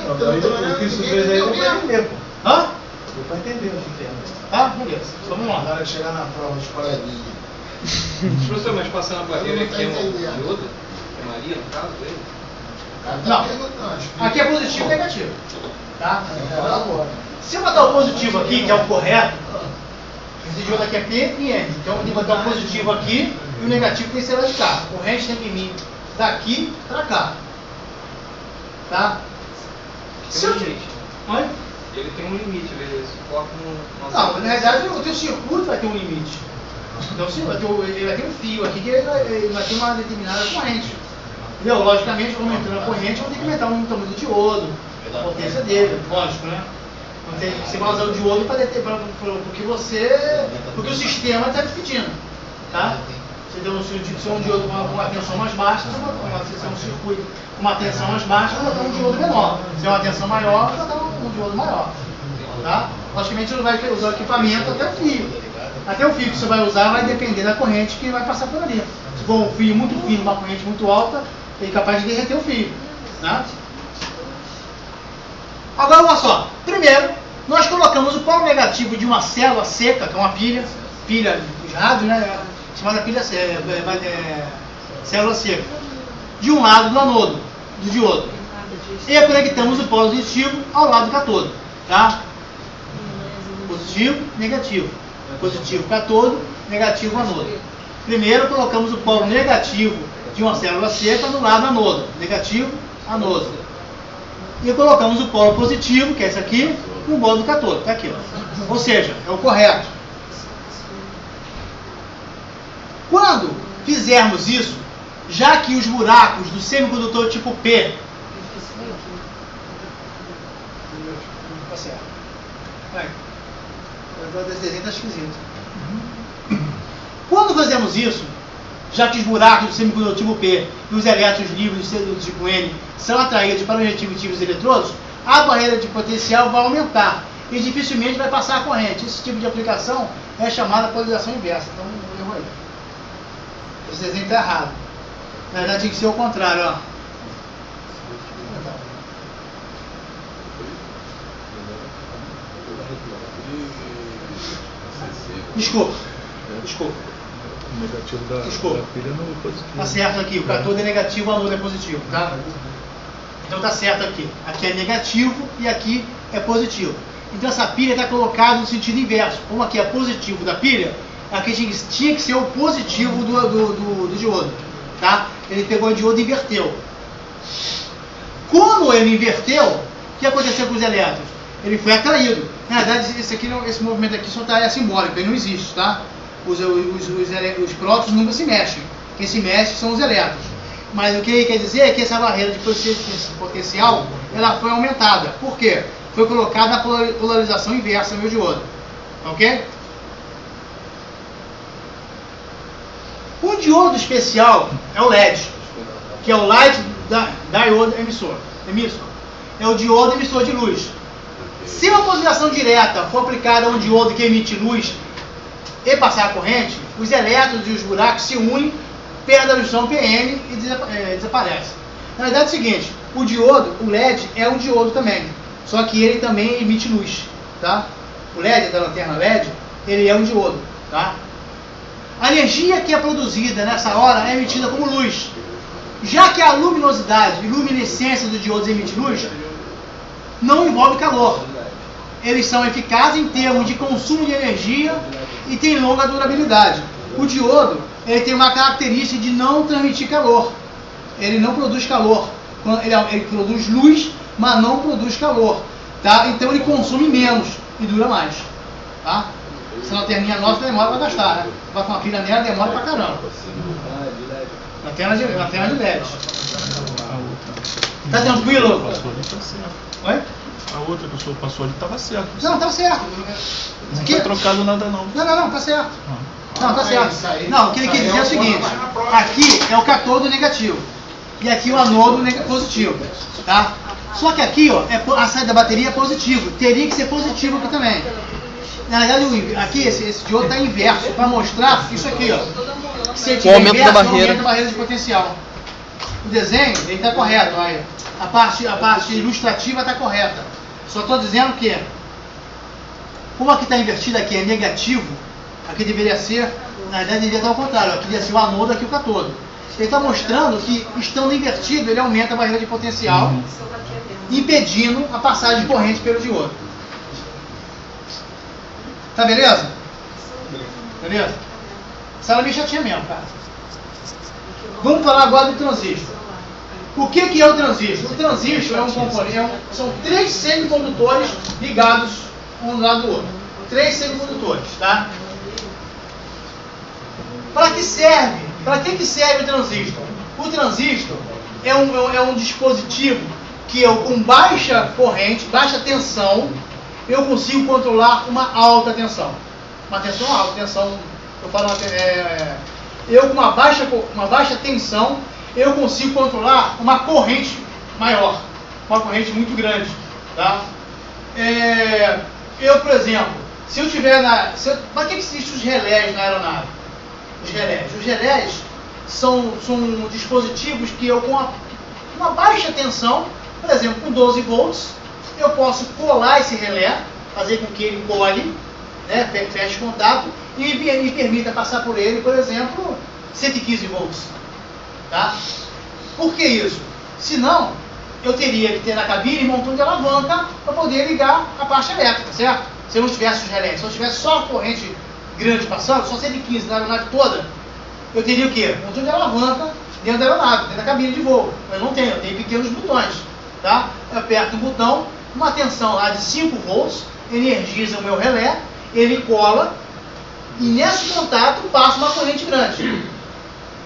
O que isso fez aí deu pra entender, pô. Hã? Deu pra entender o que tem. Tá? Beleza. Vamos lá. Agora chegar na prova de coleguinha. Professor, mas passando a barreira aqui é um entendendo. diodo? É Maria, no caso dele? Não. Aqui é positivo e negativo. Tá? Se eu botar o positivo aqui, que é o correto, esse diodo aqui é P e N. Então eu tenho que botar o positivo aqui e o negativo tem que ser lá de cá. A corrente tem que vir daqui para cá. Tá? Se eu... Oi? Ele tem um limite, ele suporta Não, na realidade o teu circuito vai ter um limite. Então ele vai ter um fio aqui que ele vai ter uma determinada corrente. Entendeu? Logicamente, como aumentando a corrente, eu vou ter que aumentar o tamanho do diodo, a potência dele, lógico, né? Você vai usar o diodo porque o sistema está dividindo. Tá? Você tem um diodo com uma tensão mais baixa, você tem um circuito com uma tensão mais baixa, você vai botar um diodo menor. Se é uma tensão maior, você vai botar um diodo maior. Tá? Logicamente você vai usar o equipamento até o fio. Até o fio que você vai usar vai depender da corrente que vai passar por ali. Se for um fio muito fino, uma corrente muito alta, ele é capaz de derreter o fio. Né? Agora, olha só. Primeiro, nós colocamos o polo negativo de uma célula seca, que é uma pilha dos rádios, né? Chamada pilha célula seca, de um lado do anodo, do diodo. E conectamos o polo positivo ao lado do catodo. Tá? Positivo, negativo. Positivo catodo, negativo anodo. Primeiro colocamos o polo negativo de uma célula seca no lado anodo. Negativo, anodo. E colocamos o polo positivo, que é esse aqui, no modo do catodo. Tá aqui, ó. Ou seja, é o correto. Quando fizermos isso, já que os buracos do semicondutor tipo P... Tá certo. Vai. Esse desenho está esquisito. Quando fazemos isso, já que os buracos do semicondutor tipo P e os elétrons livres do tipo N são atraídos para os retivos eletrodos, a barreira de potencial vai aumentar e dificilmente vai passar a corrente. Esse tipo de aplicação é chamada polarização inversa. Então, erro aí. Esse desenho está errado. Na verdade, tinha que ser o contrário. Ó. Desculpa. O negativo da pilha não é positivo. Tá certo aqui. O catodo é negativo, o anodo é positivo. Tá? Então tá certo aqui. Aqui é negativo e aqui é positivo. Então essa pilha está colocada no sentido inverso. Como aqui é positivo da pilha, aqui tinha que ser o positivo do diodo. Tá? Ele pegou o diodo e inverteu. Quando ele inverteu, o que aconteceu com os elétrons? Ele foi atraído. Na verdade, esse movimento aqui só é simbólico, ele não existe. Tá? Os prótons nunca se mexem. Quem se mexe são os elétrons. Mas o que ele quer dizer é que essa barreira de potencial ela foi aumentada. Por quê? Foi colocada a polarização inversa no diodo. Ok? Um diodo especial é o LED, que é o Light Diode Emitter. É o diodo emissor de luz. Se uma polarização direta for aplicada a um diodo que emite luz e passar a corrente, os elétrons e os buracos se unem, perdem a junção PN e desaparecem. Na verdade é o seguinte, o diodo, o LED é um diodo também, só que ele também emite luz. Tá? O LED da lanterna LED, ele é um diodo. Tá? A energia que é produzida nessa hora é emitida como luz. Já que a luminosidade e luminescência do diodo emite luz, não envolve calor. Eles são eficazes em termos de consumo de energia e têm longa durabilidade. O diodo ele tem uma característica de não transmitir calor. Ele não produz calor. Ele produz luz, mas não produz calor. Tá? Então ele consome menos e dura mais. Tá? Essa lanterninha nossa demora para gastar. Né? Vai com uma pilha nela, demora pra caramba. Lanterna de LED. Tá tranquilo? Passou ali, tá certo. Oi? A outra que o senhor passou ali estava certo. Não, tá certo. Não foi trocado nada não. Não, tá certo. Não, tá certo. Não, o que ele quer dizer é o seguinte. Aqui é o catodo negativo. E aqui o anodo positivo. Tá? Só que aqui, ó, a saída da bateria é positivo. Teria que ser positivo aqui também. Na verdade, aqui esse diodo está inverso para mostrar isso aqui, ó. Se ele tiver aumento inverso, da barreira. aumenta a barreira de potencial. O desenho ele está correto, olha. A parte ilustrativa está correta. Só estou dizendo que, como aqui está invertido, aqui é negativo, aqui deveria ser, na verdade deveria estar ao contrário, aqui deveria ser o anodo, aqui o catodo. Ele está mostrando que, estando invertido, ele aumenta a barreira de potencial, impedindo a passagem de corrente pelo diodo. Tá beleza? Beleza? Essa era meio chatinha mesmo, cara. Vamos falar agora do transistor. O que é o transistor? O transistor é um componente, são 3 semicondutores ligados um do lado do outro. 3 semicondutores, tá? Para que serve? Para que serve o transistor? O transistor é um dispositivo que eu, com baixa corrente, baixa tensão, eu consigo controlar uma alta tensão. Uma tensão alta, tensão, eu falo eu com uma baixa tensão, eu consigo controlar uma corrente maior, uma corrente muito grande, tá? eu, por exemplo, se eu tiver para que existem os relés na aeronave? Os relés são dispositivos que eu, com uma baixa tensão, por exemplo, com 12 volts, eu posso colar esse relé, fazer com que ele cole, né, feche contato, e me permita passar por ele, por exemplo, 115 volts. Tá? Por que isso? Senão, eu teria que ter na cabine um montão de alavanca para poder ligar a parte elétrica, certo? Se eu não tivesse os relés, se eu tivesse só a corrente grande passando, só 115 na aeronave toda, eu teria o quê? Um montão de alavanca dentro da aeronave, dentro da cabine de voo. Eu não tenho, eu tenho pequenos botões. Tá? Eu aperto o botão, uma tensão lá de 5 volts, energiza o meu relé, ele cola, e nesse contato passa uma corrente grande.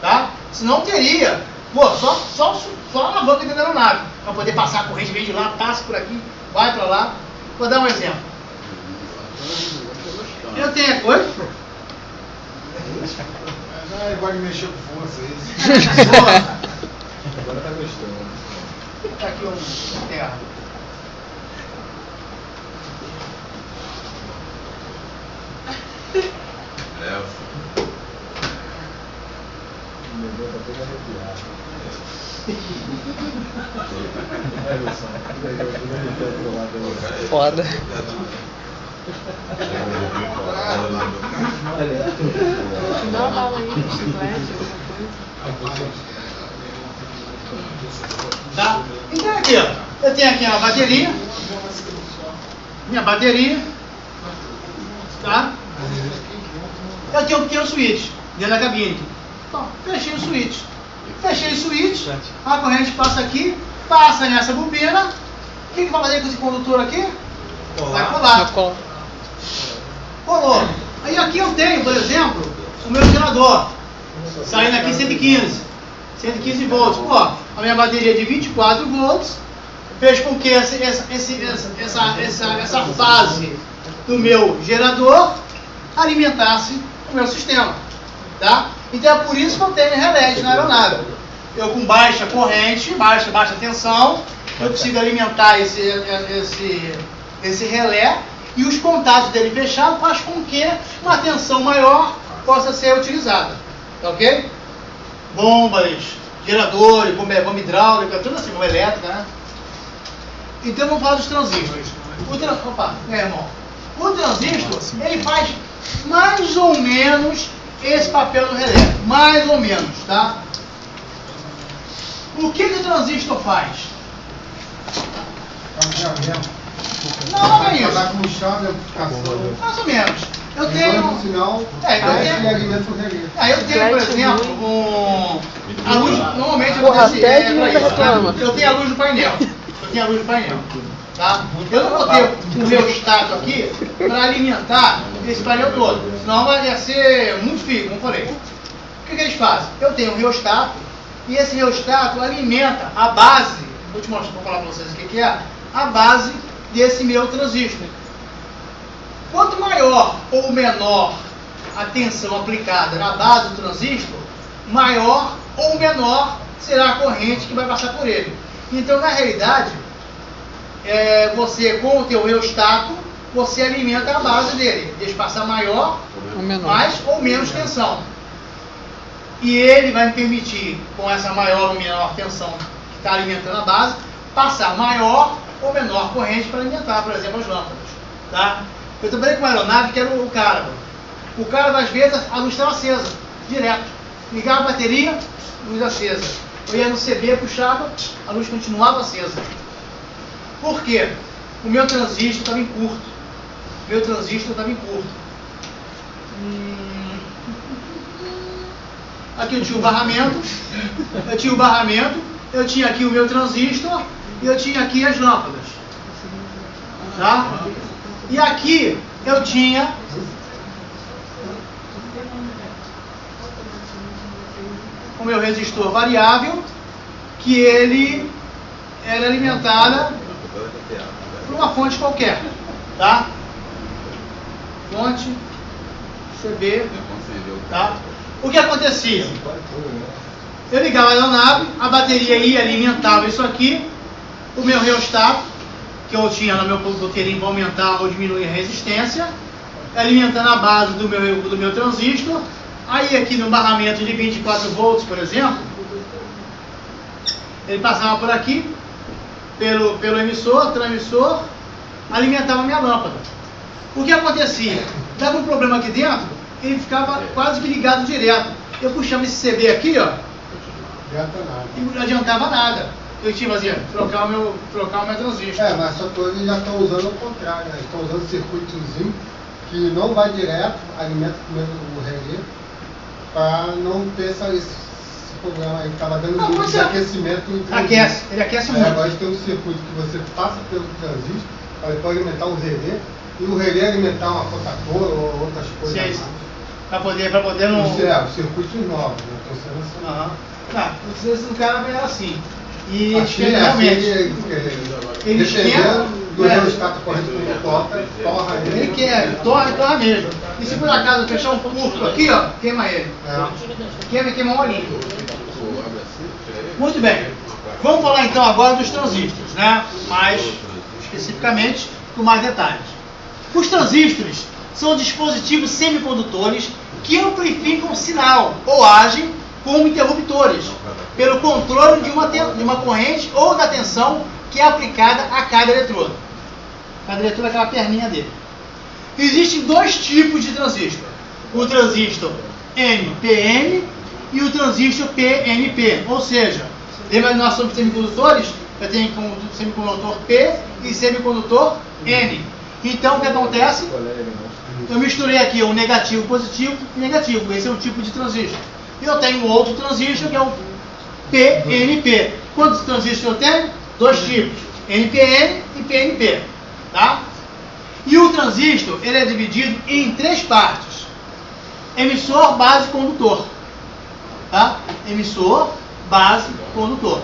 Tá? Senão teria, só alavanca dentro da aeronave, para poder passar a corrente, vem de lá, passa por aqui, vai para lá. Vou dar um exemplo. Eu tenho a coisa. Ele gosta de mexer com força, isso. Agora tá gostando. Tá aqui um terra. O negócio tá todo arrepiado. Foda. Não, bala aí, chiclete, alguma coisa. Tá? Então aqui, ó, eu tenho aqui uma bateria, minha bateria, tá? Eu tenho um pequeno switch dentro da cabine. Então, fechei o switch. Fechei o switch, a corrente passa aqui, passa nessa bobina. O que vai fazer com esse condutor aqui? Vai colar. Colou. Aí aqui eu tenho, por exemplo, o meu gerador, saindo aqui 115 volts. Pô, a minha bateria de 24 volts fez com que essa fase do meu gerador alimentasse o meu sistema. Tá? Então é por isso que eu tenho relés na aeronave. Eu com baixa corrente, baixa tensão, eu consigo alimentar esse relé, e os contatos dele fechados faz com que uma tensão maior possa ser utilizada. Tá ok? Bombas, geradores, bomba hidráulica, tudo assim, bomba elétrica, né? Então vamos falar dos transistores. O transistor, ele faz mais ou menos esse papel do relé. Mais ou menos, tá? O que o transistor faz? Não é isso. Mais ou menos. Eu tenho, por exemplo, a luz. Normalmente eu tenho a luz do painel. Tá? Eu não vou ter um reostato aqui para alimentar esse painel todo. Senão vai ser muito fio, como eu falei. O que eles fazem? Eu tenho um reostato, e esse reostato alimenta a base. Vou falar para vocês o que é a base desse meu transistor. Quanto maior ou menor a tensão aplicada na base do transistor, maior ou menor será a corrente que vai passar por ele. Então, na realidade, você com o teu reostato, você alimenta a base dele, deixa passar maior, mais ou menos tensão. E ele vai me permitir, com essa maior ou menor tensão que está alimentando a base, passar maior ou menor corrente para alimentar, por exemplo, as lâmpadas. Tá? Eu trabalhei com uma aeronave que era o cara. O cara, às vezes, a luz estava acesa, direto. Ligava a bateria, luz acesa. Eu ia no CB, puxava, a luz continuava acesa. Por quê? O meu transistor estava em curto. Aqui eu tinha o barramento, eu tinha aqui o meu transistor e eu tinha aqui as lâmpadas. Tá? E aqui eu tinha o meu resistor variável, que ele era alimentada por uma fonte qualquer, tá? Fonte CB, tá? O que acontecia? Eu ligava a aeronave, a bateria ia alimentava isso aqui, o meu reostato, que eu tinha no meu conduteirinho para aumentar ou diminuir a resistência, alimentando a base do meu transistor. Aí aqui no barramento de 24 volts, por exemplo, ele passava por aqui, pelo emissor, transmissor, alimentava a minha lâmpada. O que acontecia? Dava um problema aqui dentro, ele ficava quase que ligado direto. Eu puxava esse CB aqui, ó, e não adiantava nada. Eu tinha que fazer, trocar o meu transistor. Mas só que hoje eles já estão usando o contrário, né? Estão usando circuitozinho que não vai direto, alimenta primeiro o relé, para não ter esse problema aí, estava dando de aquecimento. Aquece, ele aquece muito. Agora tem um circuito que você passa pelo transistor, para depois alimentar um relé, e o relé alimentar uma Coca-Cola ou outras coisas. Sim, para poder não... Os circuitos novos, né? Estão sendo assim. Não, esse do cara é assim. E realmente, ele dependendo do resultado correndo por porta, torra ele. Ele quer, torra mesmo. E se por acaso fechar um curto aqui, ó, queima ele. Queima um olhinho. Muito bem. Vamos falar então agora dos transistores, né? Mais especificamente, com mais detalhes. Os transistores são dispositivos semicondutores que amplificam o sinal ou agem como interruptores, pelo controle de uma corrente ou da tensão que é aplicada a cada eletrodo. Cada eletrodo é aquela perninha dele. Existem dois tipos de transistor. O transistor NPN e o transistor PNP. Ou seja, lembra que nós somos semicondutores? Eu tenho semicondutor P e semicondutor N. Então o que acontece? Eu misturei aqui o negativo, positivo e negativo. Esse é um tipo de transistor. E eu tenho um outro transistor que é o PNP. Quantos transistores eu tenho? Dois tipos, NPN e PNP. Tá? E o transistor ele é dividido em três partes: emissor, base e condutor. Tá? Emissor, base, condutor.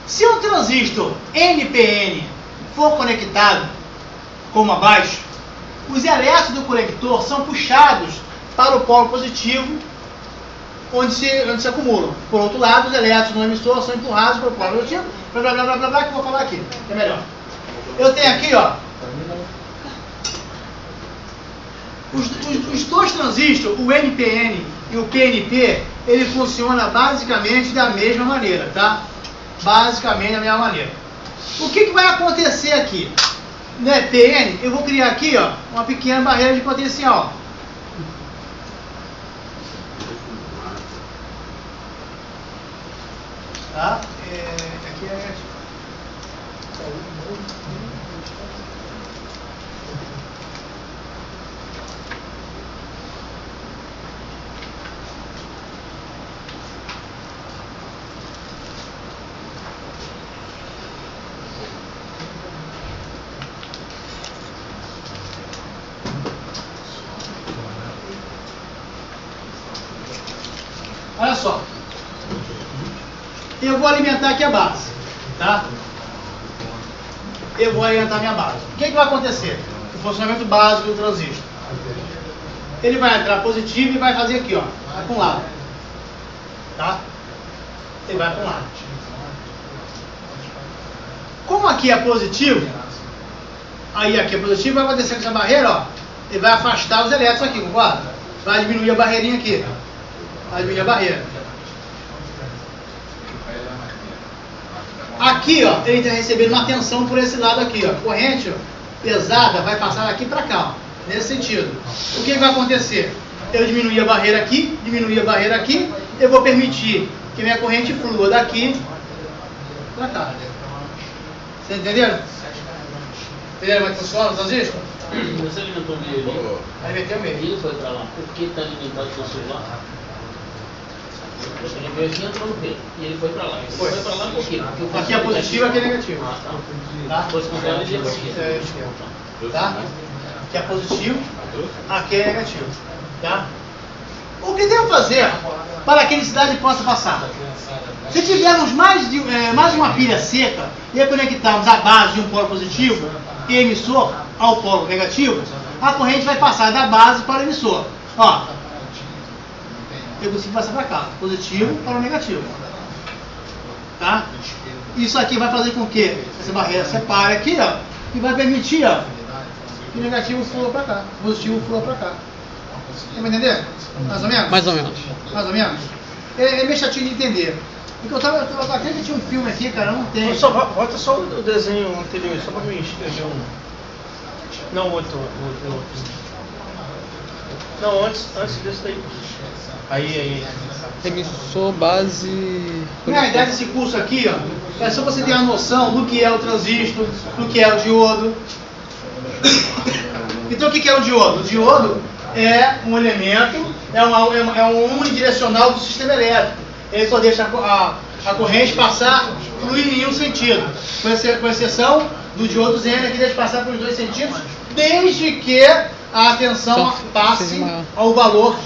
Se um transistor NPN for conectado como abaixo, os elétrons do conector são puxados para o polo positivo, onde se acumulam. Por outro lado, os elétrons no emissor são empurrados para o polo positivo, blá blá blá blá blá blá, que eu vou falar aqui, que é melhor. Eu tenho aqui, ó, os dois transistores, o NPN e o PNP, ele funciona basicamente da mesma maneira, tá? Basicamente da mesma maneira. O que vai acontecer aqui? No EPN, eu vou criar aqui, ó, uma pequena barreira de potencial. Tá? Aqui é... Olha só, eu vou alimentar aqui a base, tá? Eu vou alimentar minha base. O que vai acontecer? O funcionamento básico do transistor. Ele vai entrar positivo e vai fazer aqui, ó, vai para um lado, tá? Ele vai para um lado. Como aqui é positivo, aí aqui é positivo, vai acontecer com essa barreira, ó, ele vai afastar os elétrons aqui, concorda? Vai diminuir a barreirinha aqui. Vai diminuir a barreira. Aqui, ó, ele está recebendo uma tensão por esse lado aqui, ó. Corrente, ó, pesada vai passar daqui para cá, ó, nesse sentido. O que vai acontecer? Eu diminuir a barreira aqui, eu vou permitir que minha corrente flua daqui para cá. Vocês entenderam? Entenderam como é que funciona o transistor? Você alimentou o meio ali? Alimentei o meio. Ele foi para lá. Por que está alimentado o seu celular? Ele veio aqui e entrou no P. E ele foi para lá. Ele foi para lá por quê? Porque aqui é positivo, aqui é negativo. Ah, tá. Se fosse contrário, ele ia para aqui. Tá? Aqui é positivo, aqui é negativo. Tá? O que devo fazer para que a eletricidade possa passar? Se tivermos mais de uma pilha seca e conectarmos a base de um polo positivo e emissor ao polo negativo, a corrente vai passar da base para o emissor. Ó. eu consigo passar para cá, positivo para o negativo. Tá? Isso aqui vai fazer com que essa barreira separe aqui, ó, e vai permitir, ó, que o negativo flua para cá, o positivo flua para cá. Você vai entender? Mais ou menos? Mais ou menos. Mais ou menos? É meio chatinho de entender. Porque eu até que tinha um filme aqui, cara, não tem. Bota só o desenho anterior, só pra mim escrever um. Não, outro. Não, antes desse daí. Aí. Emissor, base. Na realidade, esse curso aqui, ó, é só você ter uma noção do que é o transistor, do que é o diodo. Então, o que é o diodo? O diodo é um elemento, é um unidirecional do sistema elétrico. Ele só deixa a corrente passar, fluir em um sentido, com exceção do diodo Zener, que deixa passar pelos dois sentidos, desde que a tensão passe ao valor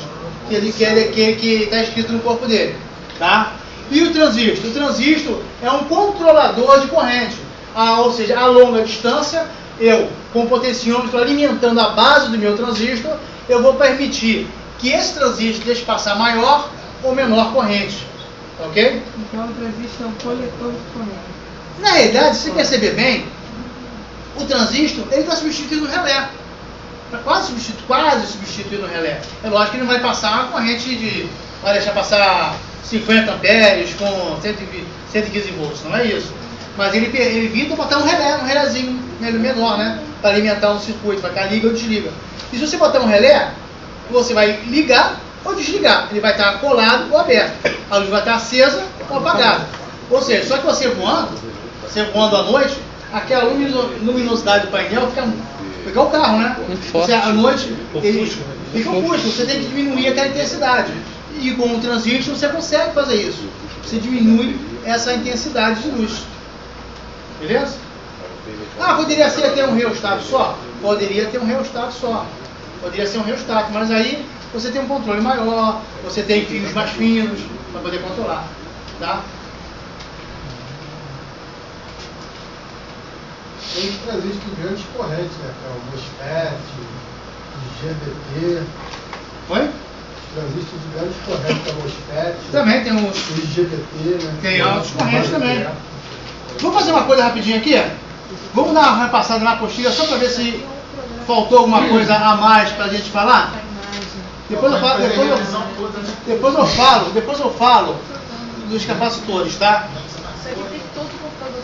que está escrito no corpo dele. Tá? E o transistor? O transistor é um controlador de corrente, ou seja, a longa distância, eu, com o potenciômetro alimentando a base do meu transistor, eu vou permitir que esse transistor deixe passar maior ou menor corrente. Ok? Então o transistor é um coletor de corrente. Na realidade, se você perceber bem, o transistor ele está substituindo o relé. Quase substituindo o relé. É lógico que ele não vai passar uma corrente vai deixar passar 50 amperes com 115 volts, não é isso. Mas ele evita botar um relézinho menor, né? Para alimentar um circuito, vai ficar liga ou desliga. E se você botar um relé, você vai ligar ou desligar. Ele vai estar colado ou aberto. A luz vai estar acesa ou apagada. Ou seja, só que você voando à noite, aquela luminosidade do painel fica igual o carro, né? Você, à noite, ele fica ofusco. Você tem que diminuir aquela intensidade. E com o transistor você consegue fazer isso. Você diminui essa intensidade de luz. Beleza? Poderia ser até um reostato só? Poderia ter um reostato só. Poderia ser um reostato, mas aí você tem um controle maior, você tem fios mais finos para poder controlar. Tá? Tem transistor de grandes correntes, né? Que é o MOSFET, o GBT. Oi? Transistor de grandes correntes, que é o MOSFET. Também tem os GBT, né? Tem altas correntes também. Vamos fazer uma coisa rapidinho aqui? Vamos dar uma repassada na apostila só para ver se faltou alguma coisa a mais para a gente falar? Depois eu falo dos capacitores, tá? Isso aqui tem todo o computador.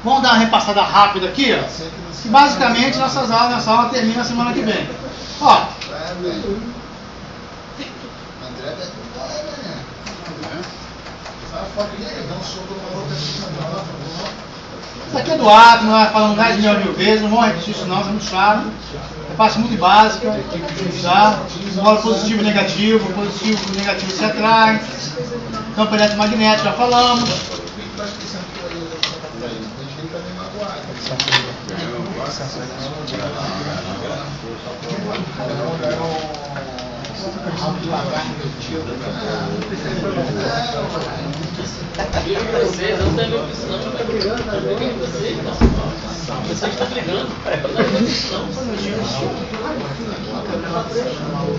Vamos dar uma repassada rápida aqui, ó. Basicamente, nossa aula termina semana que vem. Ó. Isso aqui é do átomo, nós falamos 10 mil vezes, não vamos repetir isso não, isso é muito chato. É parte muito básica, tá? Mola positivo e negativo e negativo se atraem. Campo eletromagnético, já falamos. Vocês não tem meu opção, não tá brigando, tá brigando vocês, não. Vocês estão brigando.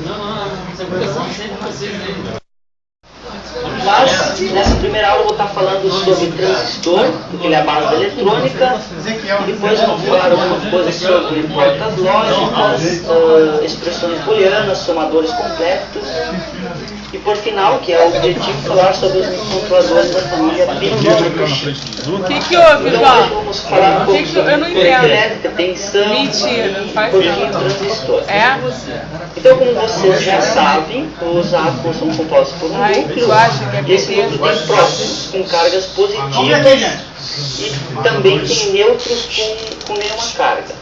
Não, você vai sempre vocês mesmo. Mas, nessa primeira aula eu vou estar falando sobre transistor, porque ele é a base eletrônica, e depois eu vou falar alguma coisa sobre portas lógicas, expressões booleanas, somadores completos, e por final, que é o objetivo, falar sobre os controladores da família Bitcoin. O que houve, Então, Val? hoje vamos falar um pouco sobre corrente elétrica, tensão e pouquinho transistor. É? Então, como vocês já sabem, os átomos são compostos por um núcleo, e esse núcleo tem prótons com cargas positivas e também tem nêutrons com nenhuma carga.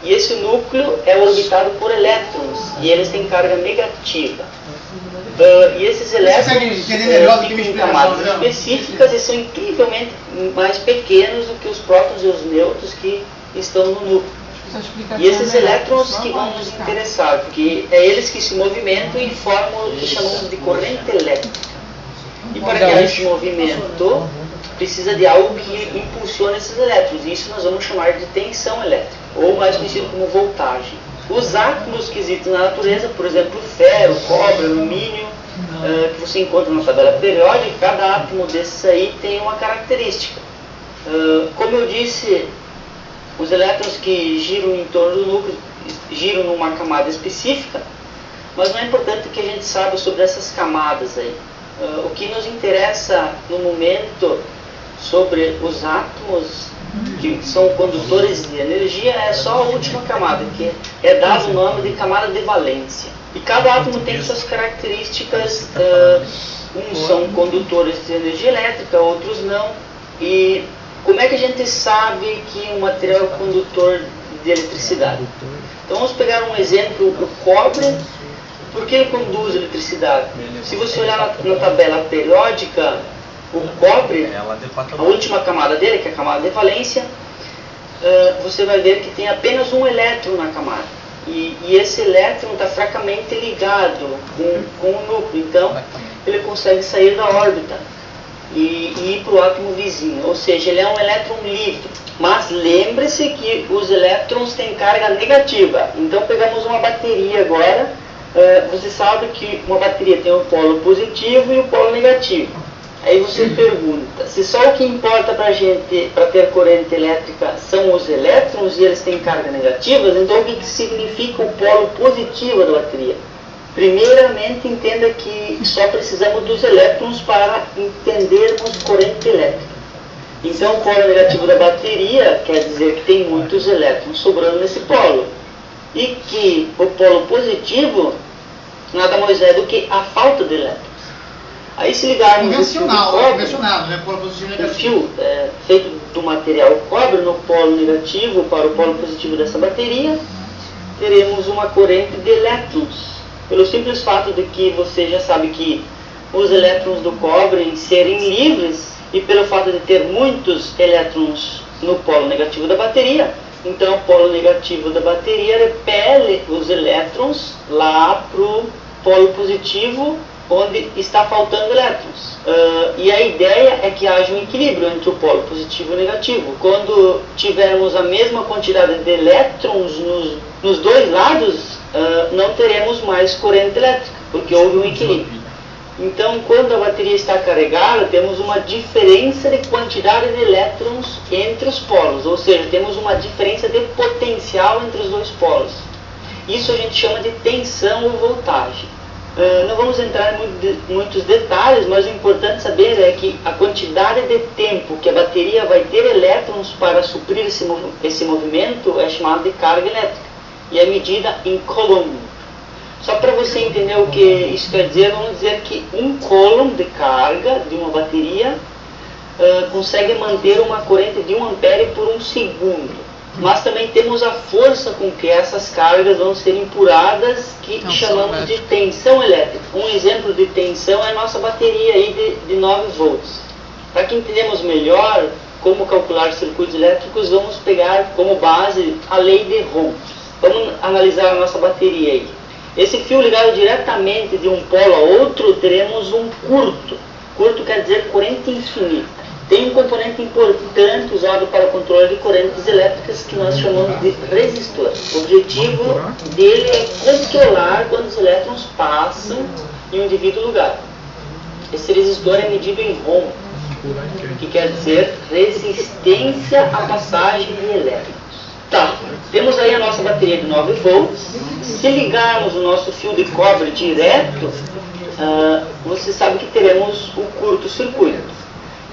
E esse núcleo é orbitado por elétrons, e eles têm carga negativa. E esses elétrons ficam em camadas específicas e são incrivelmente mais pequenos do que os prótons e os nêutrons que estão no núcleo. E esses elétrons que vão nos interessar, porque é eles que se movimentam e formam o que chamamos de corrente elétrica. E para criar esse movimento, precisa de algo que impulsione esses elétrons. Isso nós vamos chamar de tensão elétrica, ou mais conhecido como voltagem. Os átomos esquisitos na natureza, por exemplo, ferro, cobre, alumínio, que você encontra na tabela periódica, cada átomo desses aí tem uma característica. Como eu disse, os elétrons que giram em torno do núcleo giram numa camada específica, mas não é importante que a gente saiba sobre essas camadas aí. O que nos interessa no momento sobre os átomos que são condutores de energia é só a última camada, que é dado o nome de camada de valência. E cada átomo tem suas características, uns são condutores de energia elétrica, outros não. E como é que a gente sabe que um material é condutor de eletricidade? Então vamos pegar um exemplo, o cobre. Por que ele conduz eletricidade? Se você olhar na tabela periódica, o cobre, a última camada dele, que é a camada de valência, você vai ver que tem apenas um elétron na camada. E esse elétron está fracamente ligado com o núcleo, então ele consegue sair da órbita e ir para o átomo vizinho, ou seja, ele é um elétron livre. Mas lembre-se que os elétrons têm carga negativa. Então pegamos uma bateria agora. Você sabe que uma bateria tem o polo positivo e o polo negativo. Aí você pergunta, se só o que importa para a gente, para ter corrente elétrica, são os elétrons e eles têm carga negativas, então o que significa o polo positivo da bateria? Primeiramente, entenda que só precisamos dos elétrons para entendermos corrente elétrica. Então o polo negativo da bateria quer dizer que tem muitos elétrons sobrando nesse polo. E que o polo positivo nada mais é do que a falta de elétrons. Aí se ligarmos convencionado, né? Polo positivo e negativo. Um fio feito do material cobre no polo negativo para o polo positivo dessa bateria, teremos uma corrente de elétrons. Pelo simples fato de que você já sabe que os elétrons do cobre serem livres e pelo fato de ter muitos elétrons no polo negativo da bateria, então o polo negativo da bateria repele os elétrons lá para o polo positivo, onde está faltando elétrons. E a ideia é que haja um equilíbrio entre o polo positivo e negativo. Quando tivermos a mesma quantidade de elétrons nos dois lados, não teremos mais corrente elétrica, porque houve um equilíbrio. Então, quando a bateria está carregada, temos uma diferença de quantidade de elétrons entre os polos, ou seja, temos uma diferença de potencial entre os dois polos. Isso a gente chama de tensão ou voltagem. Não vamos entrar em muitos detalhes, mas o importante saber é que a quantidade de tempo que a bateria vai ter elétrons para suprir esse movimento é chamada de carga elétrica e é medida em coulomb. Só para você entender o que isso quer dizer, vamos dizer que um coulomb de carga de uma bateria consegue manter uma corrente de 1 ampere por 1 segundo. Mas também temos a força com que essas cargas vão ser empurradas, que chamamos de tensão elétrica. Um exemplo de tensão é a nossa bateria aí de 9 volts. Para que entendamos melhor como calcular circuitos elétricos, vamos pegar como base a lei de Ohm. Vamos analisar a nossa bateria aí. Esse fio ligado diretamente de um polo a outro, teremos um curto. Curto quer dizer corrente infinita. Tem um componente importante usado para o controle de correntes elétricas que nós chamamos de resistor. O objetivo dele é controlar quando os elétrons passam em um devido lugar. Esse resistor é medido em Ohm, que quer dizer resistência à passagem de elétrons. Tá, temos aí a nossa bateria de 9 volts. Se ligarmos o nosso fio de cobre direto, você sabe que teremos o curto-circuito.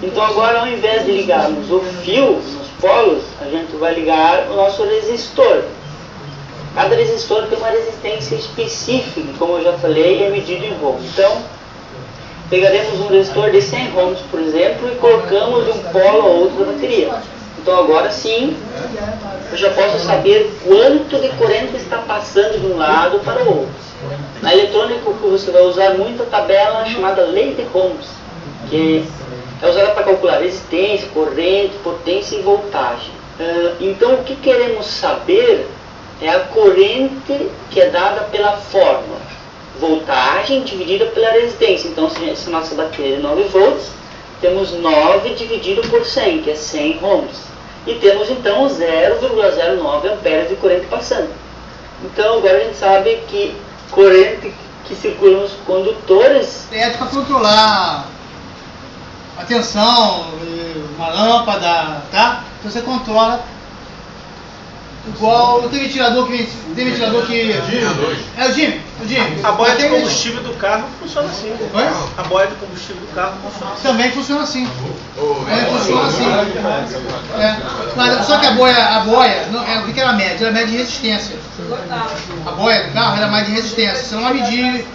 Então agora, ao invés de ligarmos o fio nos polos, a gente vai ligar o nosso resistor. Cada resistor tem uma resistência específica, como eu já falei, é medido em Ohm. Então, pegaremos um resistor de 100 ohms, por exemplo, e colocamos de um polo a outro da bateria. Então agora sim, eu já posso saber quanto de corrente está passando de um lado para o outro. Na eletrônica, você vai usar muito a tabela chamada lei de Ohms, que é usada para calcular resistência, corrente, potência e voltagem. Então o que queremos saber é a corrente que é dada pela fórmula. Voltagem dividida pela resistência. Então se a nossa bateria é 9 volts, temos 9 dividido por 100, que é 100 ohms. E temos então 0,09 amperes de corrente passando. Então agora a gente sabe que corrente que circula nos condutores é para controlar a tensão, uma lâmpada, tá? Então você controla igual tem ventilador que é o Jimmy. A boia de combustível do carro funciona assim. Oi? A boia de combustível do carro funciona assim. Também funciona assim. Funciona assim. Mas, só que a boia não, o que ela mede? Ela mede resistência. A boia do carro ela mede resistência. Você não vai medir,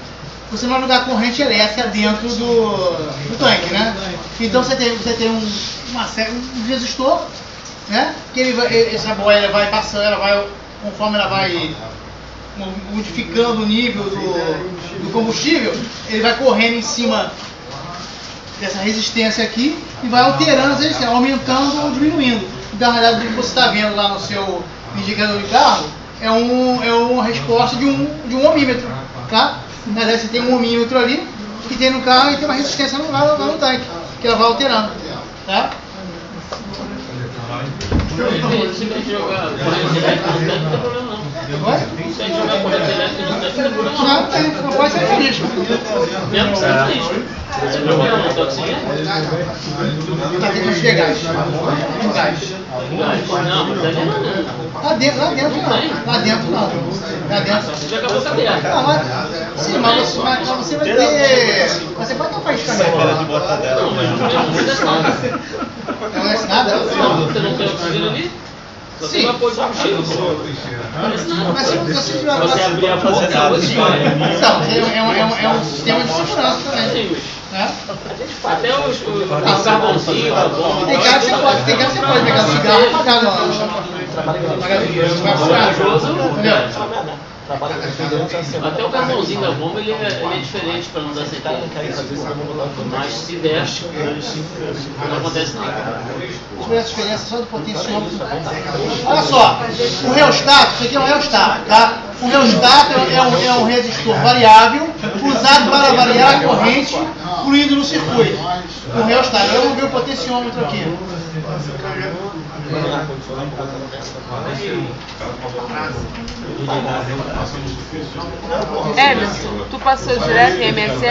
você não vai jogar corrente elétrica dentro do tanque, né? Então você tem um resistor, né? Que essa boia ela vai passando, conforme ela vai modificando o nível do combustível, ele vai correndo em cima dessa resistência aqui e vai alterando essa resistência, aumentando ou diminuindo. Então, na verdade, o que você está vendo lá no seu indicador de carro é uma resposta de um ohmímetro, tá? Na verdade, você tem um ohmímetro ali que tem no carro e tem uma resistência lá no tanque, que ela vai alterando, tá? Se a gente jogar corrente elétrica no tanque, não tem problema não. Se a gente jogar corrente elétrica no tanque, não tem problema não. Não pode ser feliz. Mesmo que seja feliz. Você problema não tem oxigênio? Tá tendo de gás. Tem gás. Não, mas ali não. Lá dentro não. Lá dentro não. Você já acabou a cadeia. Não, mas você vai ter. Você pode ter um faiscamento. Não, mas não acontece nada. Não acontece nada? Você não tem oxigênio ali? Você vai pôr de combustível. Mas se você tiver você abrir a boca, é um sistema de segurança também. Né? Até o carvãozinho, a bomba. Tem cara que você pode pegar um cigarro e apagar até o carvãozinho da bomba ele é diferente para não dar sequela. Mas se der, não acontece nada. Deixa eu ver a diferença só do potenciômetro. Olha só, o reostato, isso aqui é um reostato, tá? O reostato é um resistor variável usado para variar a corrente fluindo no circuito. O reostato. Eu vou ver o potenciômetro aqui. Emerson, tu passou direto em MSE?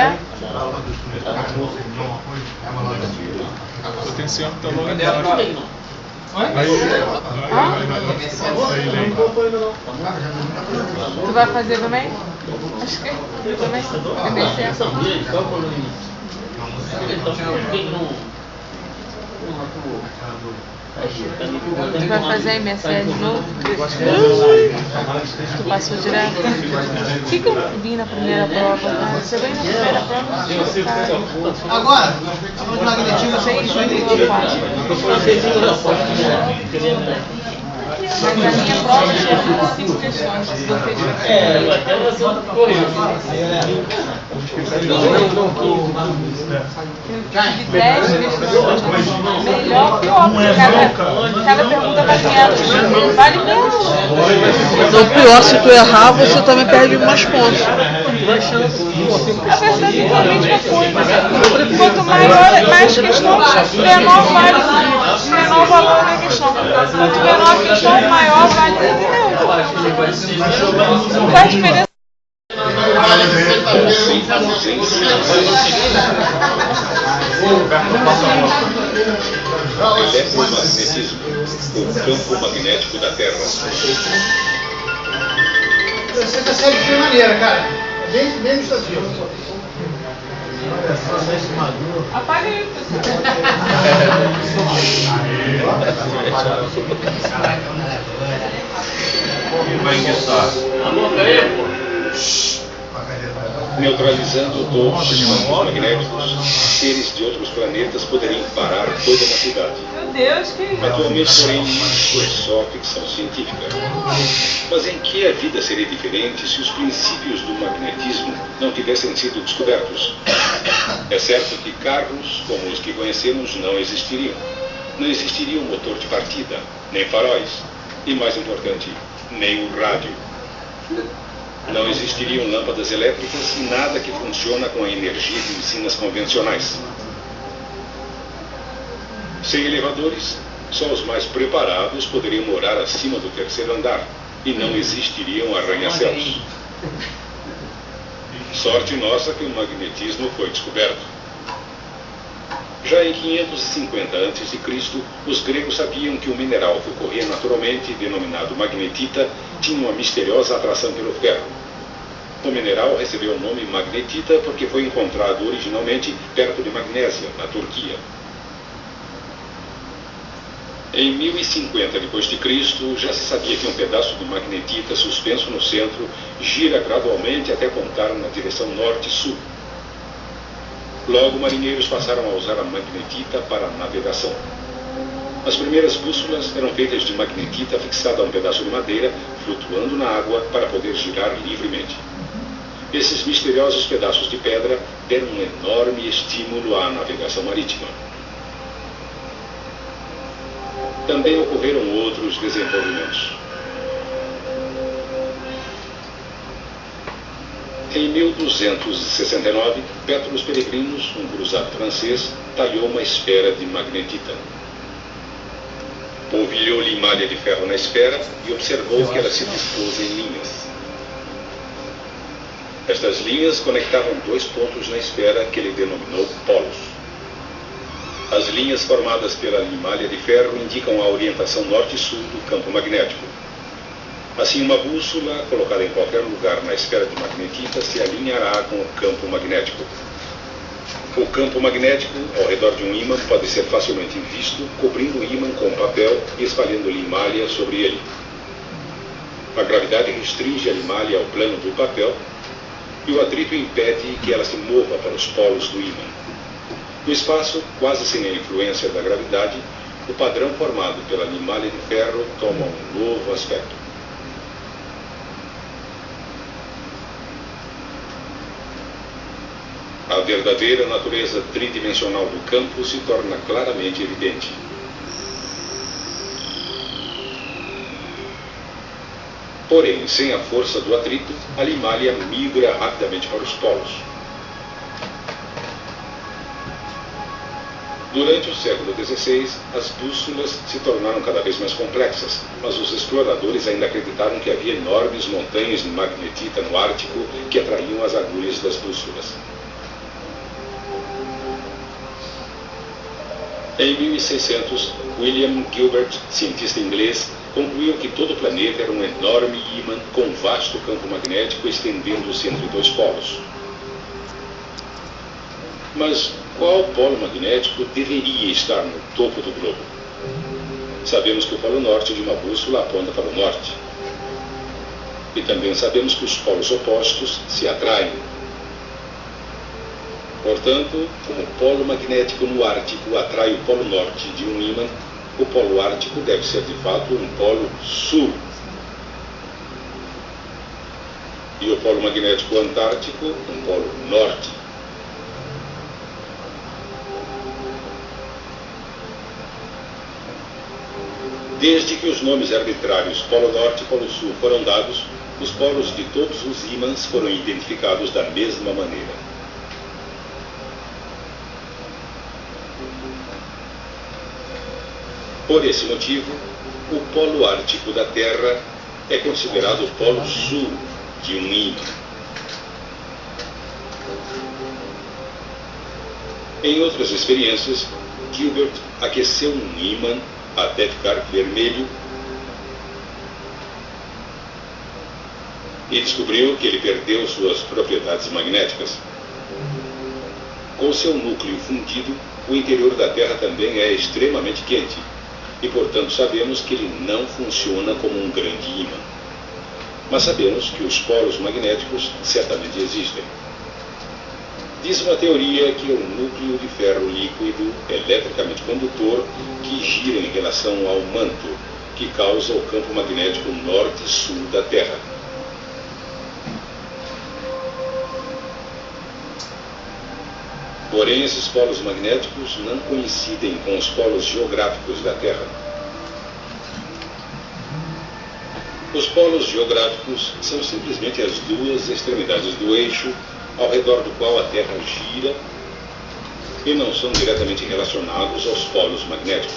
O potenciômetro tá logo embaixo. Tu vai fazer também? Acho que também. MSE. Tu vai fazer a MSE de novo? Tu passou direto? O que eu vi na primeira prova? Cara? Você veio na primeira prova? Agora, o magnetismo é isso aí. Mas a minha prova tinha 5 questões. Até você correu. De 10 questões. Melhor que o outro. Cada pergunta vai ganhar. Vale menos. Então, pior, se tu errar, você também perde mais pontos. A verdade é a mesma coisa. Quanto mais questões, menor vale. Menor valor da questão. Quanto menor a questão, maior vale. Não faz diferença. Eletromagnetismo, o campo magnético da Terra. Você percebe de que maneira, cara? Bem ilustrativo. Apaga aí, pessoal. Vai enguiçar. A boca aí, pô. Neutralizando todos os campos magnéticos, seres de outros planetas poderiam parar toda uma cidade. Meu Deus, que isso? Atualmente, porém, isso é só ficção científica. Mas em que a vida seria diferente se os princípios do magnetismo não tivessem sido descobertos? É certo que carros como os que conhecemos não existiriam. Não existiria um motor de partida, nem faróis, e mais importante, nem o rádio. Não existiriam lâmpadas elétricas e nada que funciona com a energia de usinas convencionais. Sem elevadores, só os mais preparados poderiam morar acima do terceiro andar e não existiriam arranha-céus. Sorte nossa que o magnetismo foi descoberto. Já em 550 a.C., os gregos sabiam que o mineral que ocorria naturalmente, denominado magnetita, tinha uma misteriosa atração pelo ferro. O mineral recebeu o nome magnetita porque foi encontrado originalmente perto de Magnésia, na Turquia. Em 1050 d.C., já se sabia que um pedaço de magnetita suspenso no centro gira gradualmente até apontar na direção norte-sul. Logo, marinheiros passaram a usar a magnetita para a navegação. As primeiras bússolas eram feitas de magnetita fixada a um pedaço de madeira, flutuando na água para poder girar livremente. Esses misteriosos pedaços de pedra deram um enorme estímulo à navegação marítima. Também ocorreram outros desenvolvimentos. Em 1269, Pétrus Peregrinus, um cruzado francês, talhou uma esfera de magnetita. Polvilhou-lhe malha de ferro na esfera e observou que ela se dispôs em linhas. Estas linhas conectavam dois pontos na esfera que ele denominou polos. As linhas formadas pela limalha de ferro indicam a orientação norte e sul do campo magnético. Assim, uma bússola colocada em qualquer lugar na esfera de magnetita se alinhará com o campo magnético. O campo magnético, ao redor de um ímã, pode ser facilmente visto, cobrindo o ímã com papel e espalhando limalha sobre ele. A gravidade restringe a limalha ao plano do papel e o atrito impede que ela se mova para os polos do ímã. No espaço, quase sem a influência da gravidade, o padrão formado pela limalha de ferro toma um novo aspecto. A verdadeira natureza tridimensional do campo se torna claramente evidente. Porém, sem a força do atrito, a limalha migra rapidamente para os polos. Durante o século XVI, as bússolas se tornaram cada vez mais complexas, mas os exploradores ainda acreditaram que havia enormes montanhas de magnetita no Ártico que atraíam as agulhas das bússolas. Em 1600, William Gilbert, cientista inglês, concluiu que todo o planeta era um enorme ímã com um vasto campo magnético estendendo-se entre dois polos. Mas qual polo magnético deveria estar no topo do globo? Sabemos que o polo norte de uma bússola aponta para o norte. E também sabemos que os polos opostos se atraem. Portanto, como o polo magnético no Ártico atrai o polo norte de um ímã, o polo ártico deve ser de fato um polo sul. E o polo magnético antártico um polo norte. Desde que os nomes arbitrários Polo Norte e Polo Sul foram dados, os polos de todos os ímãs foram identificados da mesma maneira. Por esse motivo, o polo ártico da Terra é considerado o polo sul de um ímã. Em outras experiências, Gilbert aqueceu um ímã até ficar vermelho e descobriu que ele perdeu suas propriedades magnéticas. Com seu núcleo fundido, o interior da Terra também é extremamente quente e, portanto, sabemos que ele não funciona como um grande ímã. Mas sabemos que os polos magnéticos certamente existem. Diz uma teoria que é um núcleo de ferro líquido eletricamente condutor que gira em relação ao manto, que causa o campo magnético norte e sul da Terra. Porém, esses polos magnéticos não coincidem com os polos geográficos da Terra. Os polos geográficos são simplesmente as duas extremidades do eixo ao redor do qual a Terra gira e não são diretamente relacionados aos polos magnéticos.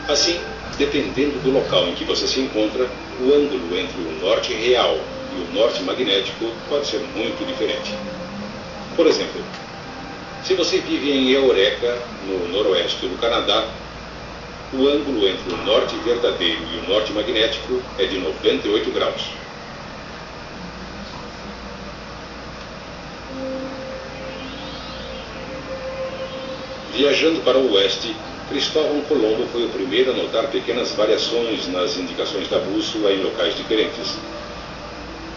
Assim, dependendo do local em que você se encontra, o ângulo entre o norte real e o norte magnético pode ser muito diferente. Por exemplo, se você vive em Eureka, no noroeste do Canadá, o ângulo entre o norte verdadeiro e o norte magnético é de 98 graus. Viajando para o oeste, Cristóvão Colombo foi o primeiro a notar pequenas variações nas indicações da bússola em locais diferentes.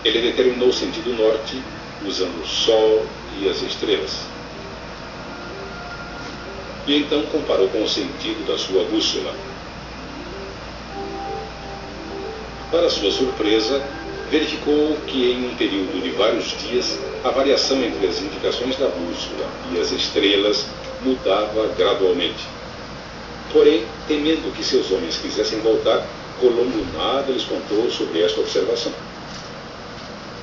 Ele determinou o sentido norte usando o Sol e as estrelas. E então comparou com o sentido da sua bússola. Para sua surpresa, verificou que em um período de vários dias, a variação entre as indicações da bússola e as estrelas mudava gradualmente. Porém, temendo que seus homens quisessem voltar, Colombo nada lhes contou sobre esta observação.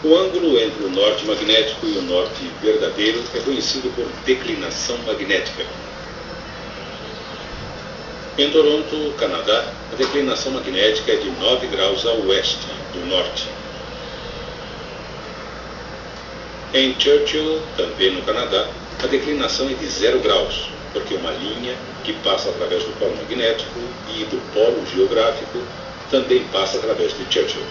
O ângulo entre o norte magnético e o norte verdadeiro é conhecido por declinação magnética. Em Toronto, Canadá, a declinação magnética é de 9 graus a oeste do norte. Em Churchill, também no Canadá, a declinação é de 0 graus, porque uma linha que passa através do polo magnético e do polo geográfico também passa através de Churchill.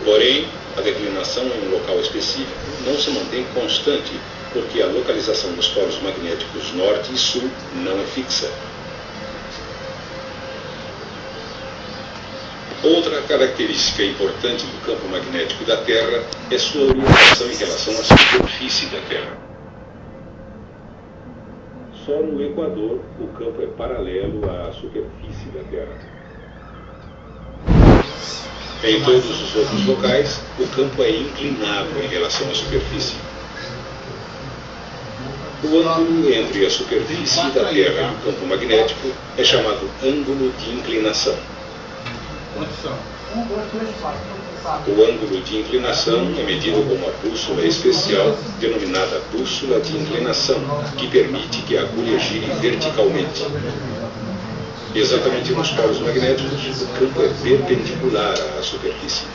Porém, a declinação em um local específico não se mantém constante, porque a localização dos polos magnéticos norte e sul não é fixa. Outra característica importante do campo magnético da Terra é sua orientação em relação à superfície da Terra. Só no Equador o campo é paralelo à superfície da Terra. Em todos os outros locais, o campo é inclinado em relação à superfície. O ângulo entre a superfície da Terra e o campo magnético é chamado ângulo de inclinação. O ângulo de inclinação é medido com uma bússola especial, denominada bússola de inclinação, que permite que a agulha gire verticalmente. Exatamente nos polos magnéticos, o campo é perpendicular à superfície.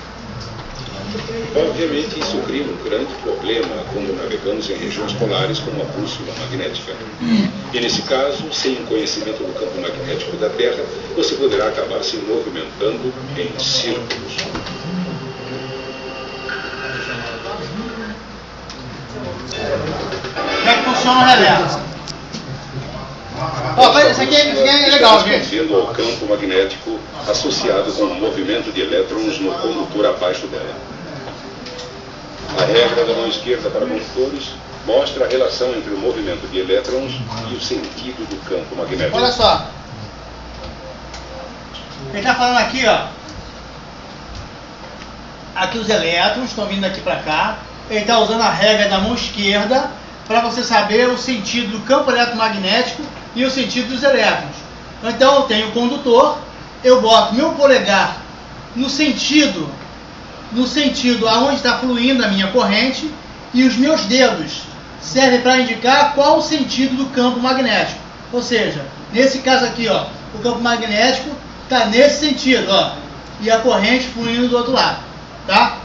Obviamente, isso cria um grande problema quando navegamos em regiões polares com uma bússola magnética. E nesse caso, sem o conhecimento do campo magnético da Terra, você poderá acabar se movimentando em círculos. Como é que funciona o relé? Isso aqui é legal, gente. Respondendo ao campo magnético associado com o movimento de elétrons no condutor abaixo dela. A regra da mão esquerda para condutores mostra a relação entre o movimento de elétrons e o sentido do campo magnético. Olha só. Ele está falando aqui, ó. Aqui os elétrons estão vindo aqui para cá. Ele está usando a regra da mão esquerda para você saber o sentido do campo eletromagnético e o sentido dos elétrons. Então eu tenho o condutor, eu boto meu polegar no sentido aonde está fluindo a minha corrente, e os meus dedos servem para indicar qual o sentido do campo magnético. Ou seja, nesse caso aqui, ó, o campo magnético está nesse sentido, ó, e a corrente fluindo do outro lado, tá?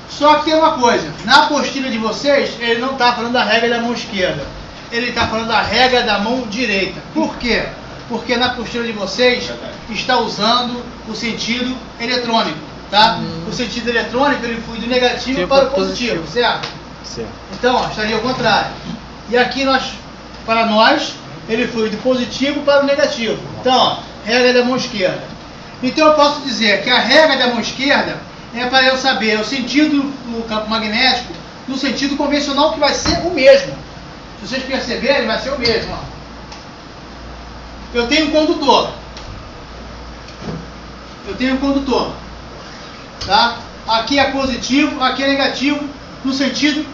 Só que tem uma coisa, na apostila de vocês, ele não está falando da regra da mão esquerda, ele está falando da regra da mão direita. Por quê? Porque na apostila de vocês está usando o sentido eletrônico, tá? O sentido eletrônico, ele flui do negativo para o positivo, certo? Certo. Então, ó, estaria ao contrário. E aqui, para nós, ele flui do positivo para o negativo. Então, ó, regra da mão esquerda. Então eu posso dizer que a regra da mão esquerda é para eu saber o sentido do campo magnético no sentido convencional, que vai ser o mesmo. Se vocês perceberem, vai ser o mesmo. Ó. Eu tenho um condutor. Tá? Aqui é positivo, aqui é negativo, no sentido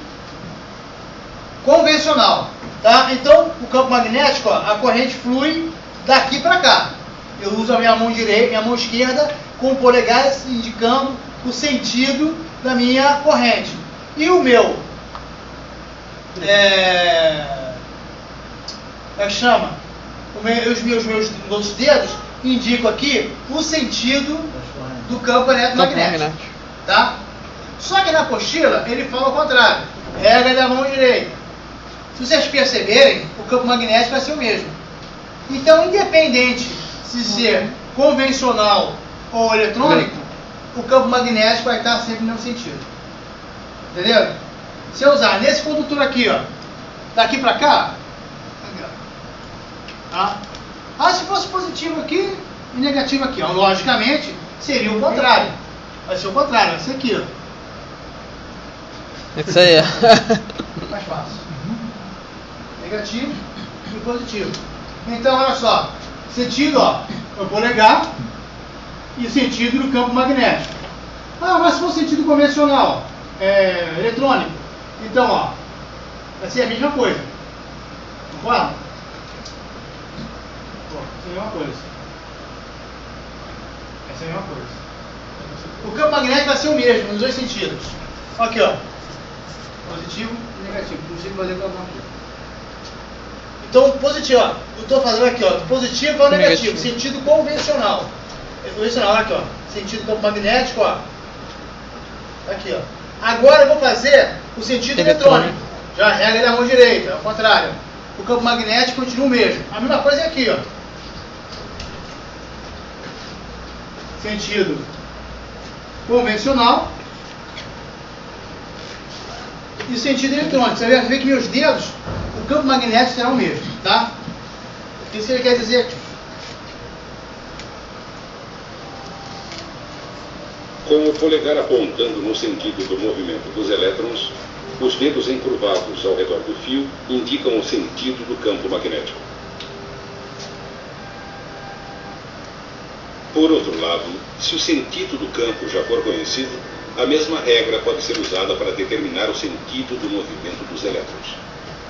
convencional. Tá? Então, o campo magnético, ó, a corrente flui daqui para cá. Eu uso a minha mão direita, minha mão esquerda, com o polegar indicando o sentido da minha corrente. E o meu, como é que chama? Os meus outros dedos indicam aqui o sentido do campo eletromagnético. Tá? Só que na apostila ele fala o contrário. Regra da mão direita. Se vocês perceberem, o campo magnético vai ser o mesmo. Então, independente se ser convencional ou eletrônico, o campo magnético vai estar sempre no mesmo sentido. Entendeu? Se eu usar nesse condutor aqui, ó, daqui para cá, tá? Se fosse positivo aqui e negativo aqui, ó, logicamente seria o contrário. Vai ser o contrário, vai ser aqui, ó. Isso aí. Mais fácil. Negativo e positivo. Então, olha só. Sentido, ó, o polegar e sentido do campo magnético. Mas se for sentido convencional, eletrônico, então, ó, vai ser a mesma coisa. Concorda? Vai ser a mesma coisa. Vai ser a mesma coisa. O campo magnético vai ser o mesmo, nos dois sentidos. Aqui, ó. Positivo e negativo. Positivo fazer com a mão aqui. Então, positivo, ó. Eu estou fazendo aqui, ó. Positivo ou negativo. Sentido convencional. Convencional, olha aqui, ó. Sentido campo magnético, ó. Aqui, ó. Agora eu vou fazer o sentido eletrônico. Já a regra da mão direita, ao contrário. O campo magnético continua o mesmo. A mesma coisa é aqui, ó. Sentido convencional e sentido eletrônico. Você vai ver que meus dedos, o campo magnético será o mesmo, tá? Isso que ele quer dizer aqui. Com o polegar apontando no sentido do movimento dos elétrons, os dedos encurvados ao redor do fio indicam o sentido do campo magnético. Por outro lado, se o sentido do campo já for conhecido, a mesma regra pode ser usada para determinar o sentido do movimento dos elétrons.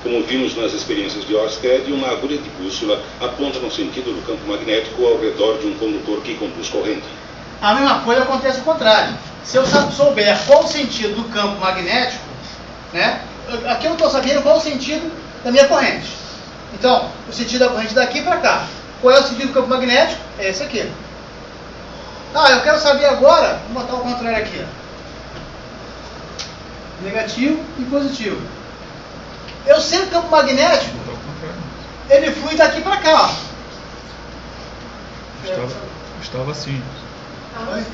Como vimos nas experiências de Ørsted, uma agulha de bússola aponta no sentido do campo magnético ao redor de um condutor que conduz corrente. A mesma coisa acontece ao contrário. Se eu souber qual o sentido do campo magnético, né? Aqui eu estou sabendo qual o sentido da minha corrente. Então, o sentido da corrente daqui para cá. Qual é o sentido do campo magnético? É esse aqui. Eu quero saber agora, vou botar o contrário aqui, ó. Negativo e positivo. Eu sei que o campo magnético, ele flui daqui para cá, ó. Estava assim.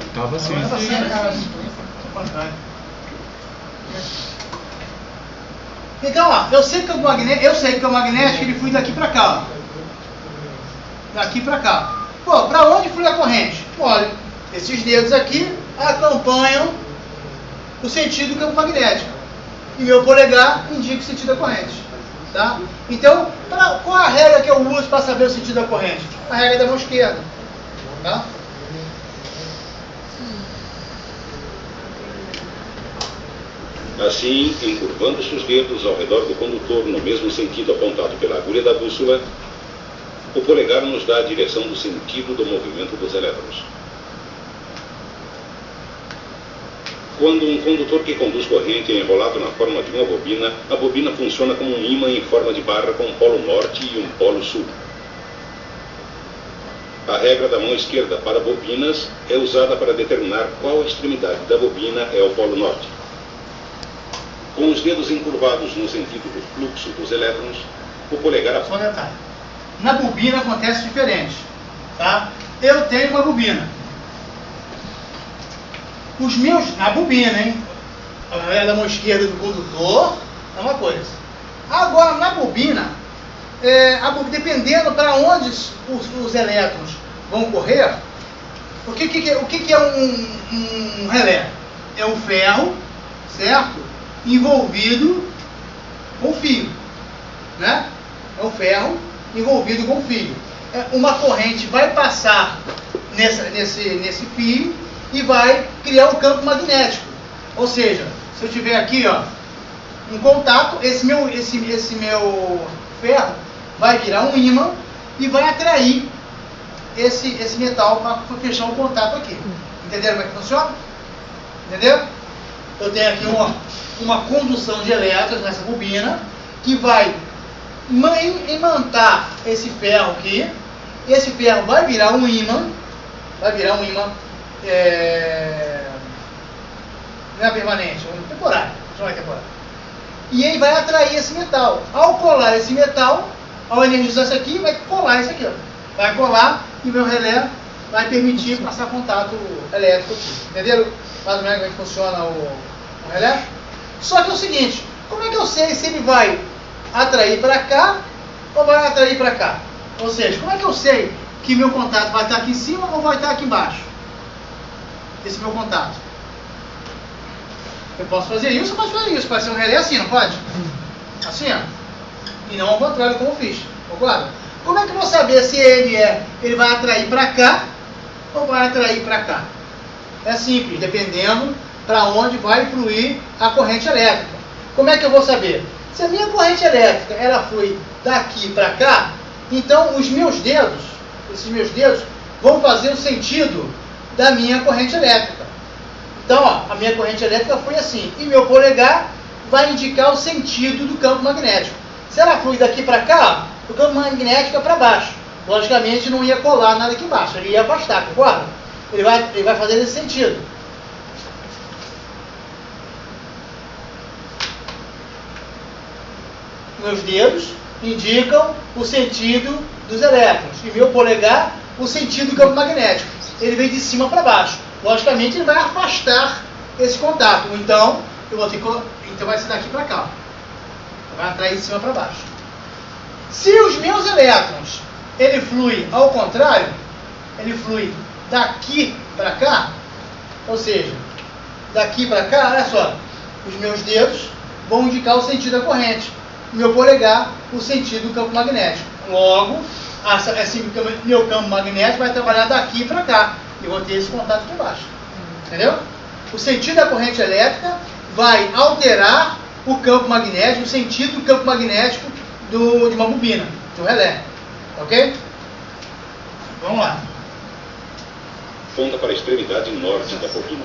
Estava assim. Então, ó, eu sei que o campo magnético, ele flui daqui para cá, ó. Daqui para cá. Pô, para onde flui a corrente? Olha, esses dedos aqui acompanham o sentido do campo magnético. E meu polegar indica o sentido da corrente. Tá? Então, qual a regra que eu uso para saber o sentido da corrente? A regra da mão esquerda. Tá? Assim, encurvando-se os dedos ao redor do condutor no mesmo sentido apontado pela agulha da bússola, o polegar nos dá a direção do sentido do movimento dos elétrons. Quando um condutor que conduz corrente é enrolado na forma de uma bobina, a bobina funciona como um ímã em forma de barra com um polo norte e um polo sul. A regra da mão esquerda para bobinas é usada para determinar qual extremidade da bobina é o polo norte. Com os dedos encurvados no sentido do fluxo dos elétrons, o polegar... Só um detalhe. Na bobina acontece diferente. Tá? Eu tenho uma bobina. Os meus... Na bobina, hein? A regra da mão esquerda do condutor é uma coisa. Agora, na bobina, dependendo para onde os elétrons vão correr, o que é um relé? É um ferro, certo? Envolvido com fio, né? É um ferro envolvido com fio. Uma corrente vai passar nesse fio e vai criar um campo magnético. Ou seja, se eu tiver aqui, ó, um contato, esse meu ferro vai virar um ímã e vai atrair esse metal para fechar o contato aqui. Entenderam como é que funciona? Entendeu? Eu tenho aqui uma condução de elétrons nessa bobina que vai imantar esse ferro aqui. Esse ferro vai virar um ímã. Não é permanente, é um temporário. Não é temporário. E ele vai atrair esse metal. Ao colar esse metal, ao energizar isso aqui, vai colar isso aqui. Ó. Vai colar e meu relé vai permitir passar contato elétrico aqui. Entenderam mais ou menos como é que funciona o relé? Só que é o seguinte, como é que eu sei se ele vai atrair para cá ou vai atrair para cá? Ou seja, como é que eu sei que meu contato vai estar aqui em cima ou vai estar aqui embaixo? Esse meu contato. Eu posso fazer isso ou posso fazer isso? Pode ser um relé assim, não pode? Assim, ó. E não ao contrário como eu fiz. Concorda? Como é que eu vou saber se ele vai atrair para cá ou vai atrair para cá? É simples, dependendo para onde vai fluir a corrente elétrica. Como é que eu vou saber? Se a minha corrente elétrica ela flui daqui para cá, então os meus dedos, esses meus dedos, vão fazer o sentido da minha corrente elétrica. Então, ó, a minha corrente elétrica foi assim, e meu polegar vai indicar o sentido do campo magnético. Se ela flui daqui para cá, o campo magnético é para baixo. Logicamente não ia colar nada aqui embaixo, ele ia afastar, concorda? Ele vai fazer nesse sentido. Meus dedos indicam o sentido dos elétrons, e meu polegar o sentido do campo magnético. Ele vem de cima para baixo. Logicamente ele vai afastar esse contato. Então, eu vou ter que, então vai ser daqui para cá. Vai atrair de cima para baixo. Se os meus elétrons, ele flui ao contrário, ele flui daqui para cá, ou seja, daqui para cá, olha só, os meus dedos vão indicar o sentido da corrente. O meu polegar, o sentido do campo magnético. Logo, meu campo magnético vai trabalhar daqui para cá. E vou ter esse contato aqui embaixo. Entendeu? O sentido da corrente elétrica vai alterar o campo magnético, o sentido do campo magnético de uma bobina, de um relé. Ok? Vamos lá. Ponta para a extremidade norte da bobina.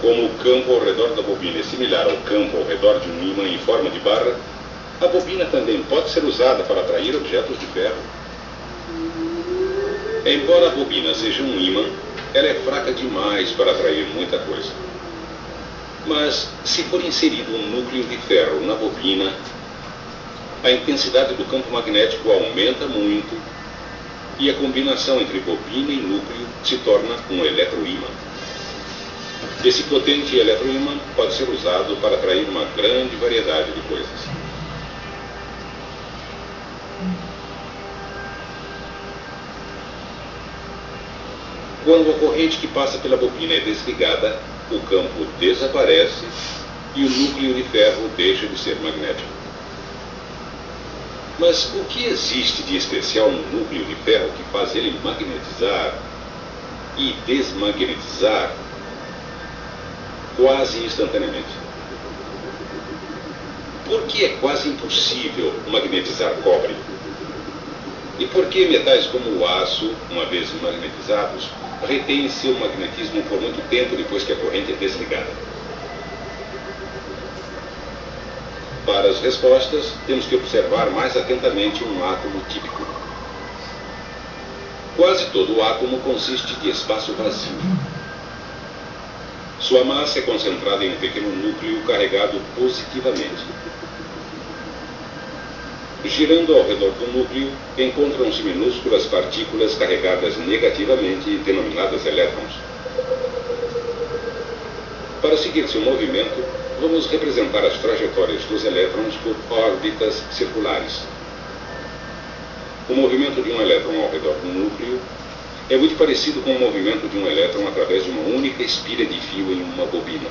Como o campo ao redor da bobina é similar ao campo ao redor de um ímã em forma de barra, a bobina também pode ser usada para atrair objetos de ferro. Embora a bobina seja um ímã, ela é fraca demais para atrair muita coisa. Mas, se for inserido um núcleo de ferro na bobina, a intensidade do campo magnético aumenta muito e a combinação entre bobina e núcleo se torna um eletroímã. Esse potente eletroímã pode ser usado para atrair uma grande variedade de coisas. Quando a corrente que passa pela bobina é desligada, o campo desaparece e o núcleo de ferro deixa de ser magnético. Mas o que existe de especial no núcleo de ferro que faz ele magnetizar e desmagnetizar quase instantaneamente? Por que é quase impossível magnetizar cobre? E por que metais como o aço, uma vez magnetizados, retêm seu magnetismo por muito tempo depois que a corrente é desligada? Para as respostas, temos que observar mais atentamente um átomo típico. Quase todo o átomo consiste de espaço vazio. Sua massa é concentrada em um pequeno núcleo carregado positivamente. Girando ao redor do núcleo, encontram-se minúsculas partículas carregadas negativamente, denominadas elétrons. Para seguir seu movimento, vamos representar as trajetórias dos elétrons por órbitas circulares. O movimento de um elétron ao redor do núcleo é muito parecido com o movimento de um elétron através de uma única espira de fio em uma bobina.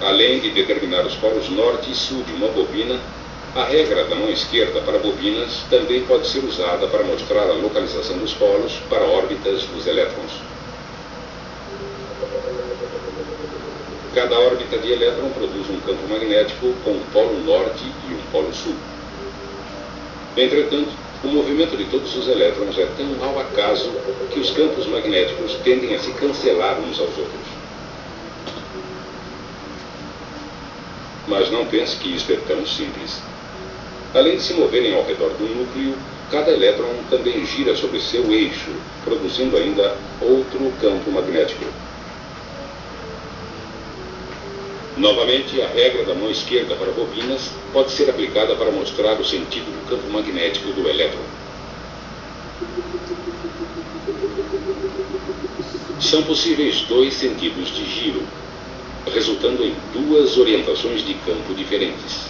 Além de determinar os polos norte e sul de uma bobina, a regra da mão esquerda para bobinas também pode ser usada para mostrar a localização dos polos para órbitas dos elétrons. Cada órbita de elétron produz um campo magnético com um polo norte e um polo sul. Entretanto, o movimento de todos os elétrons é tão ao acaso que os campos magnéticos tendem a se cancelar uns aos outros. Mas não pense que isto é tão simples. Além de se moverem ao redor do núcleo, cada elétron também gira sobre seu eixo, produzindo ainda outro campo magnético. Novamente, a regra da mão esquerda para bobinas pode ser aplicada para mostrar o sentido do campo magnético do elétron. São possíveis dois sentidos de giro, resultando em duas orientações de campo diferentes.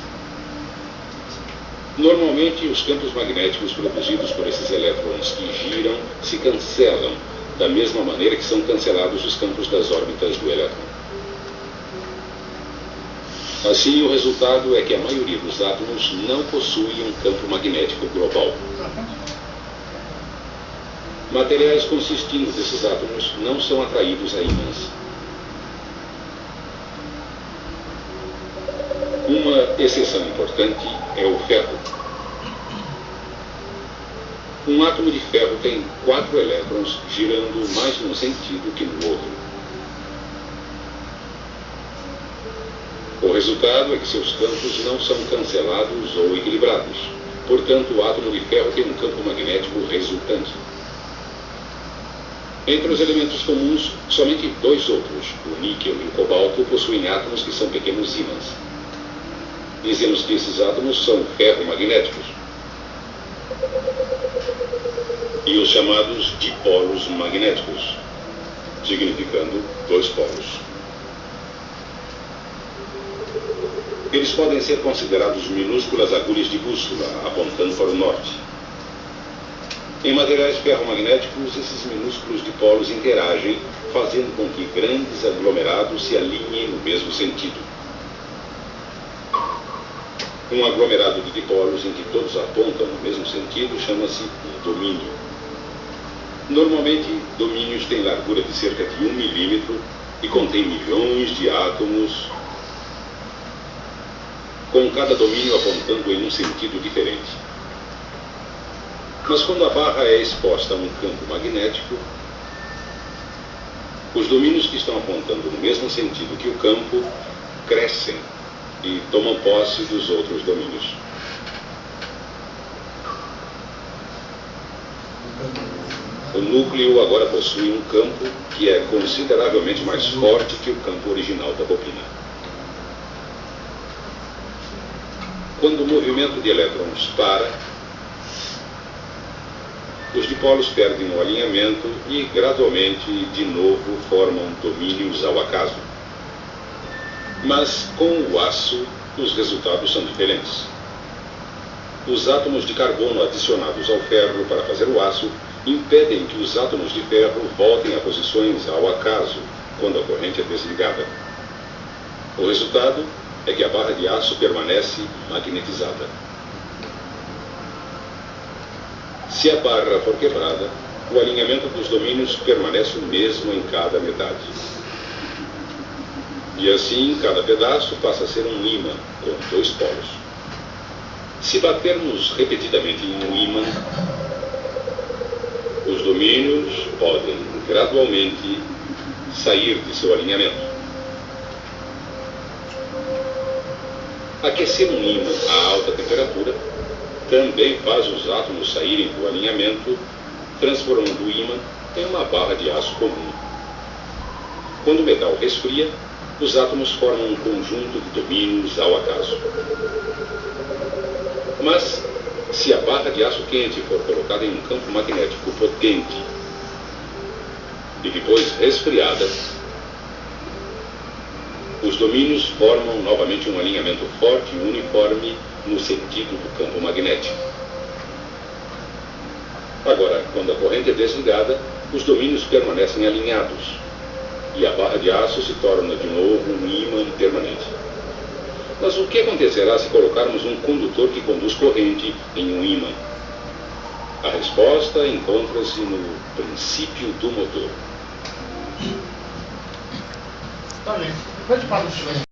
Normalmente, os campos magnéticos produzidos por esses elétrons que giram se cancelam, da mesma maneira que são cancelados os campos das órbitas do elétron. Assim, o resultado é que a maioria dos átomos não possui um campo magnético global. Materiais consistindo desses átomos não são atraídos a ímãs. Uma exceção importante é o ferro. Um átomo de ferro tem 4 elétrons girando mais num sentido que no outro. O resultado é que seus campos não são cancelados ou equilibrados. Portanto, o átomo de ferro tem um campo magnético resultante. Entre os elementos comuns, somente 2 outros, o níquel e o cobalto, possuem átomos que são pequenos ímãs. Dizemos que esses átomos são ferromagnéticos. E os chamados dipolos magnéticos, significando 2 polos. Eles podem ser considerados minúsculas agulhas de bússola, apontando para o norte. Em materiais ferromagnéticos, esses minúsculos dipolos interagem, fazendo com que grandes aglomerados se alinhem no mesmo sentido. Um aglomerado de dipolos em que todos apontam no mesmo sentido chama-se um domínio. Normalmente, domínios têm largura de cerca de 1 milímetro e contêm milhões de átomos, com cada domínio apontando em um sentido diferente. Mas quando a barra é exposta a um campo magnético, os domínios que estão apontando no mesmo sentido que o campo crescem e tomam posse dos outros domínios. O núcleo agora possui um campo que é consideravelmente mais forte que o campo original da bobina. Quando o movimento de elétrons para, os dipolos perdem o alinhamento e, gradualmente, de novo formam domínios ao acaso. Mas, com o aço, os resultados são diferentes. Os átomos de carbono adicionados ao ferro para fazer o aço impedem que os átomos de ferro voltem a posições ao acaso quando a corrente é desligada. O resultado é que a barra de aço permanece magnetizada. Se a barra for quebrada, o alinhamento dos domínios permanece o mesmo em cada metade. E assim, cada pedaço passa a ser um ímã com 2 polos. Se batermos repetidamente em um ímã, os domínios podem gradualmente sair de seu alinhamento. Aquecer um ímã a alta temperatura também faz os átomos saírem do alinhamento, transformando o ímã em uma barra de aço comum. Quando o metal resfria, os átomos formam um conjunto de domínios ao acaso. Mas, se a barra de aço quente for colocada em um campo magnético potente e depois resfriada, os domínios formam novamente um alinhamento forte e uniforme no sentido do campo magnético. Agora, quando a corrente é desligada, os domínios permanecem alinhados e a barra de aço se torna de novo um ímã permanente. Mas o que acontecerá se colocarmos um condutor que conduz corrente em um ímã? A resposta encontra-se no princípio do motor. Tá bem. Grande parte dos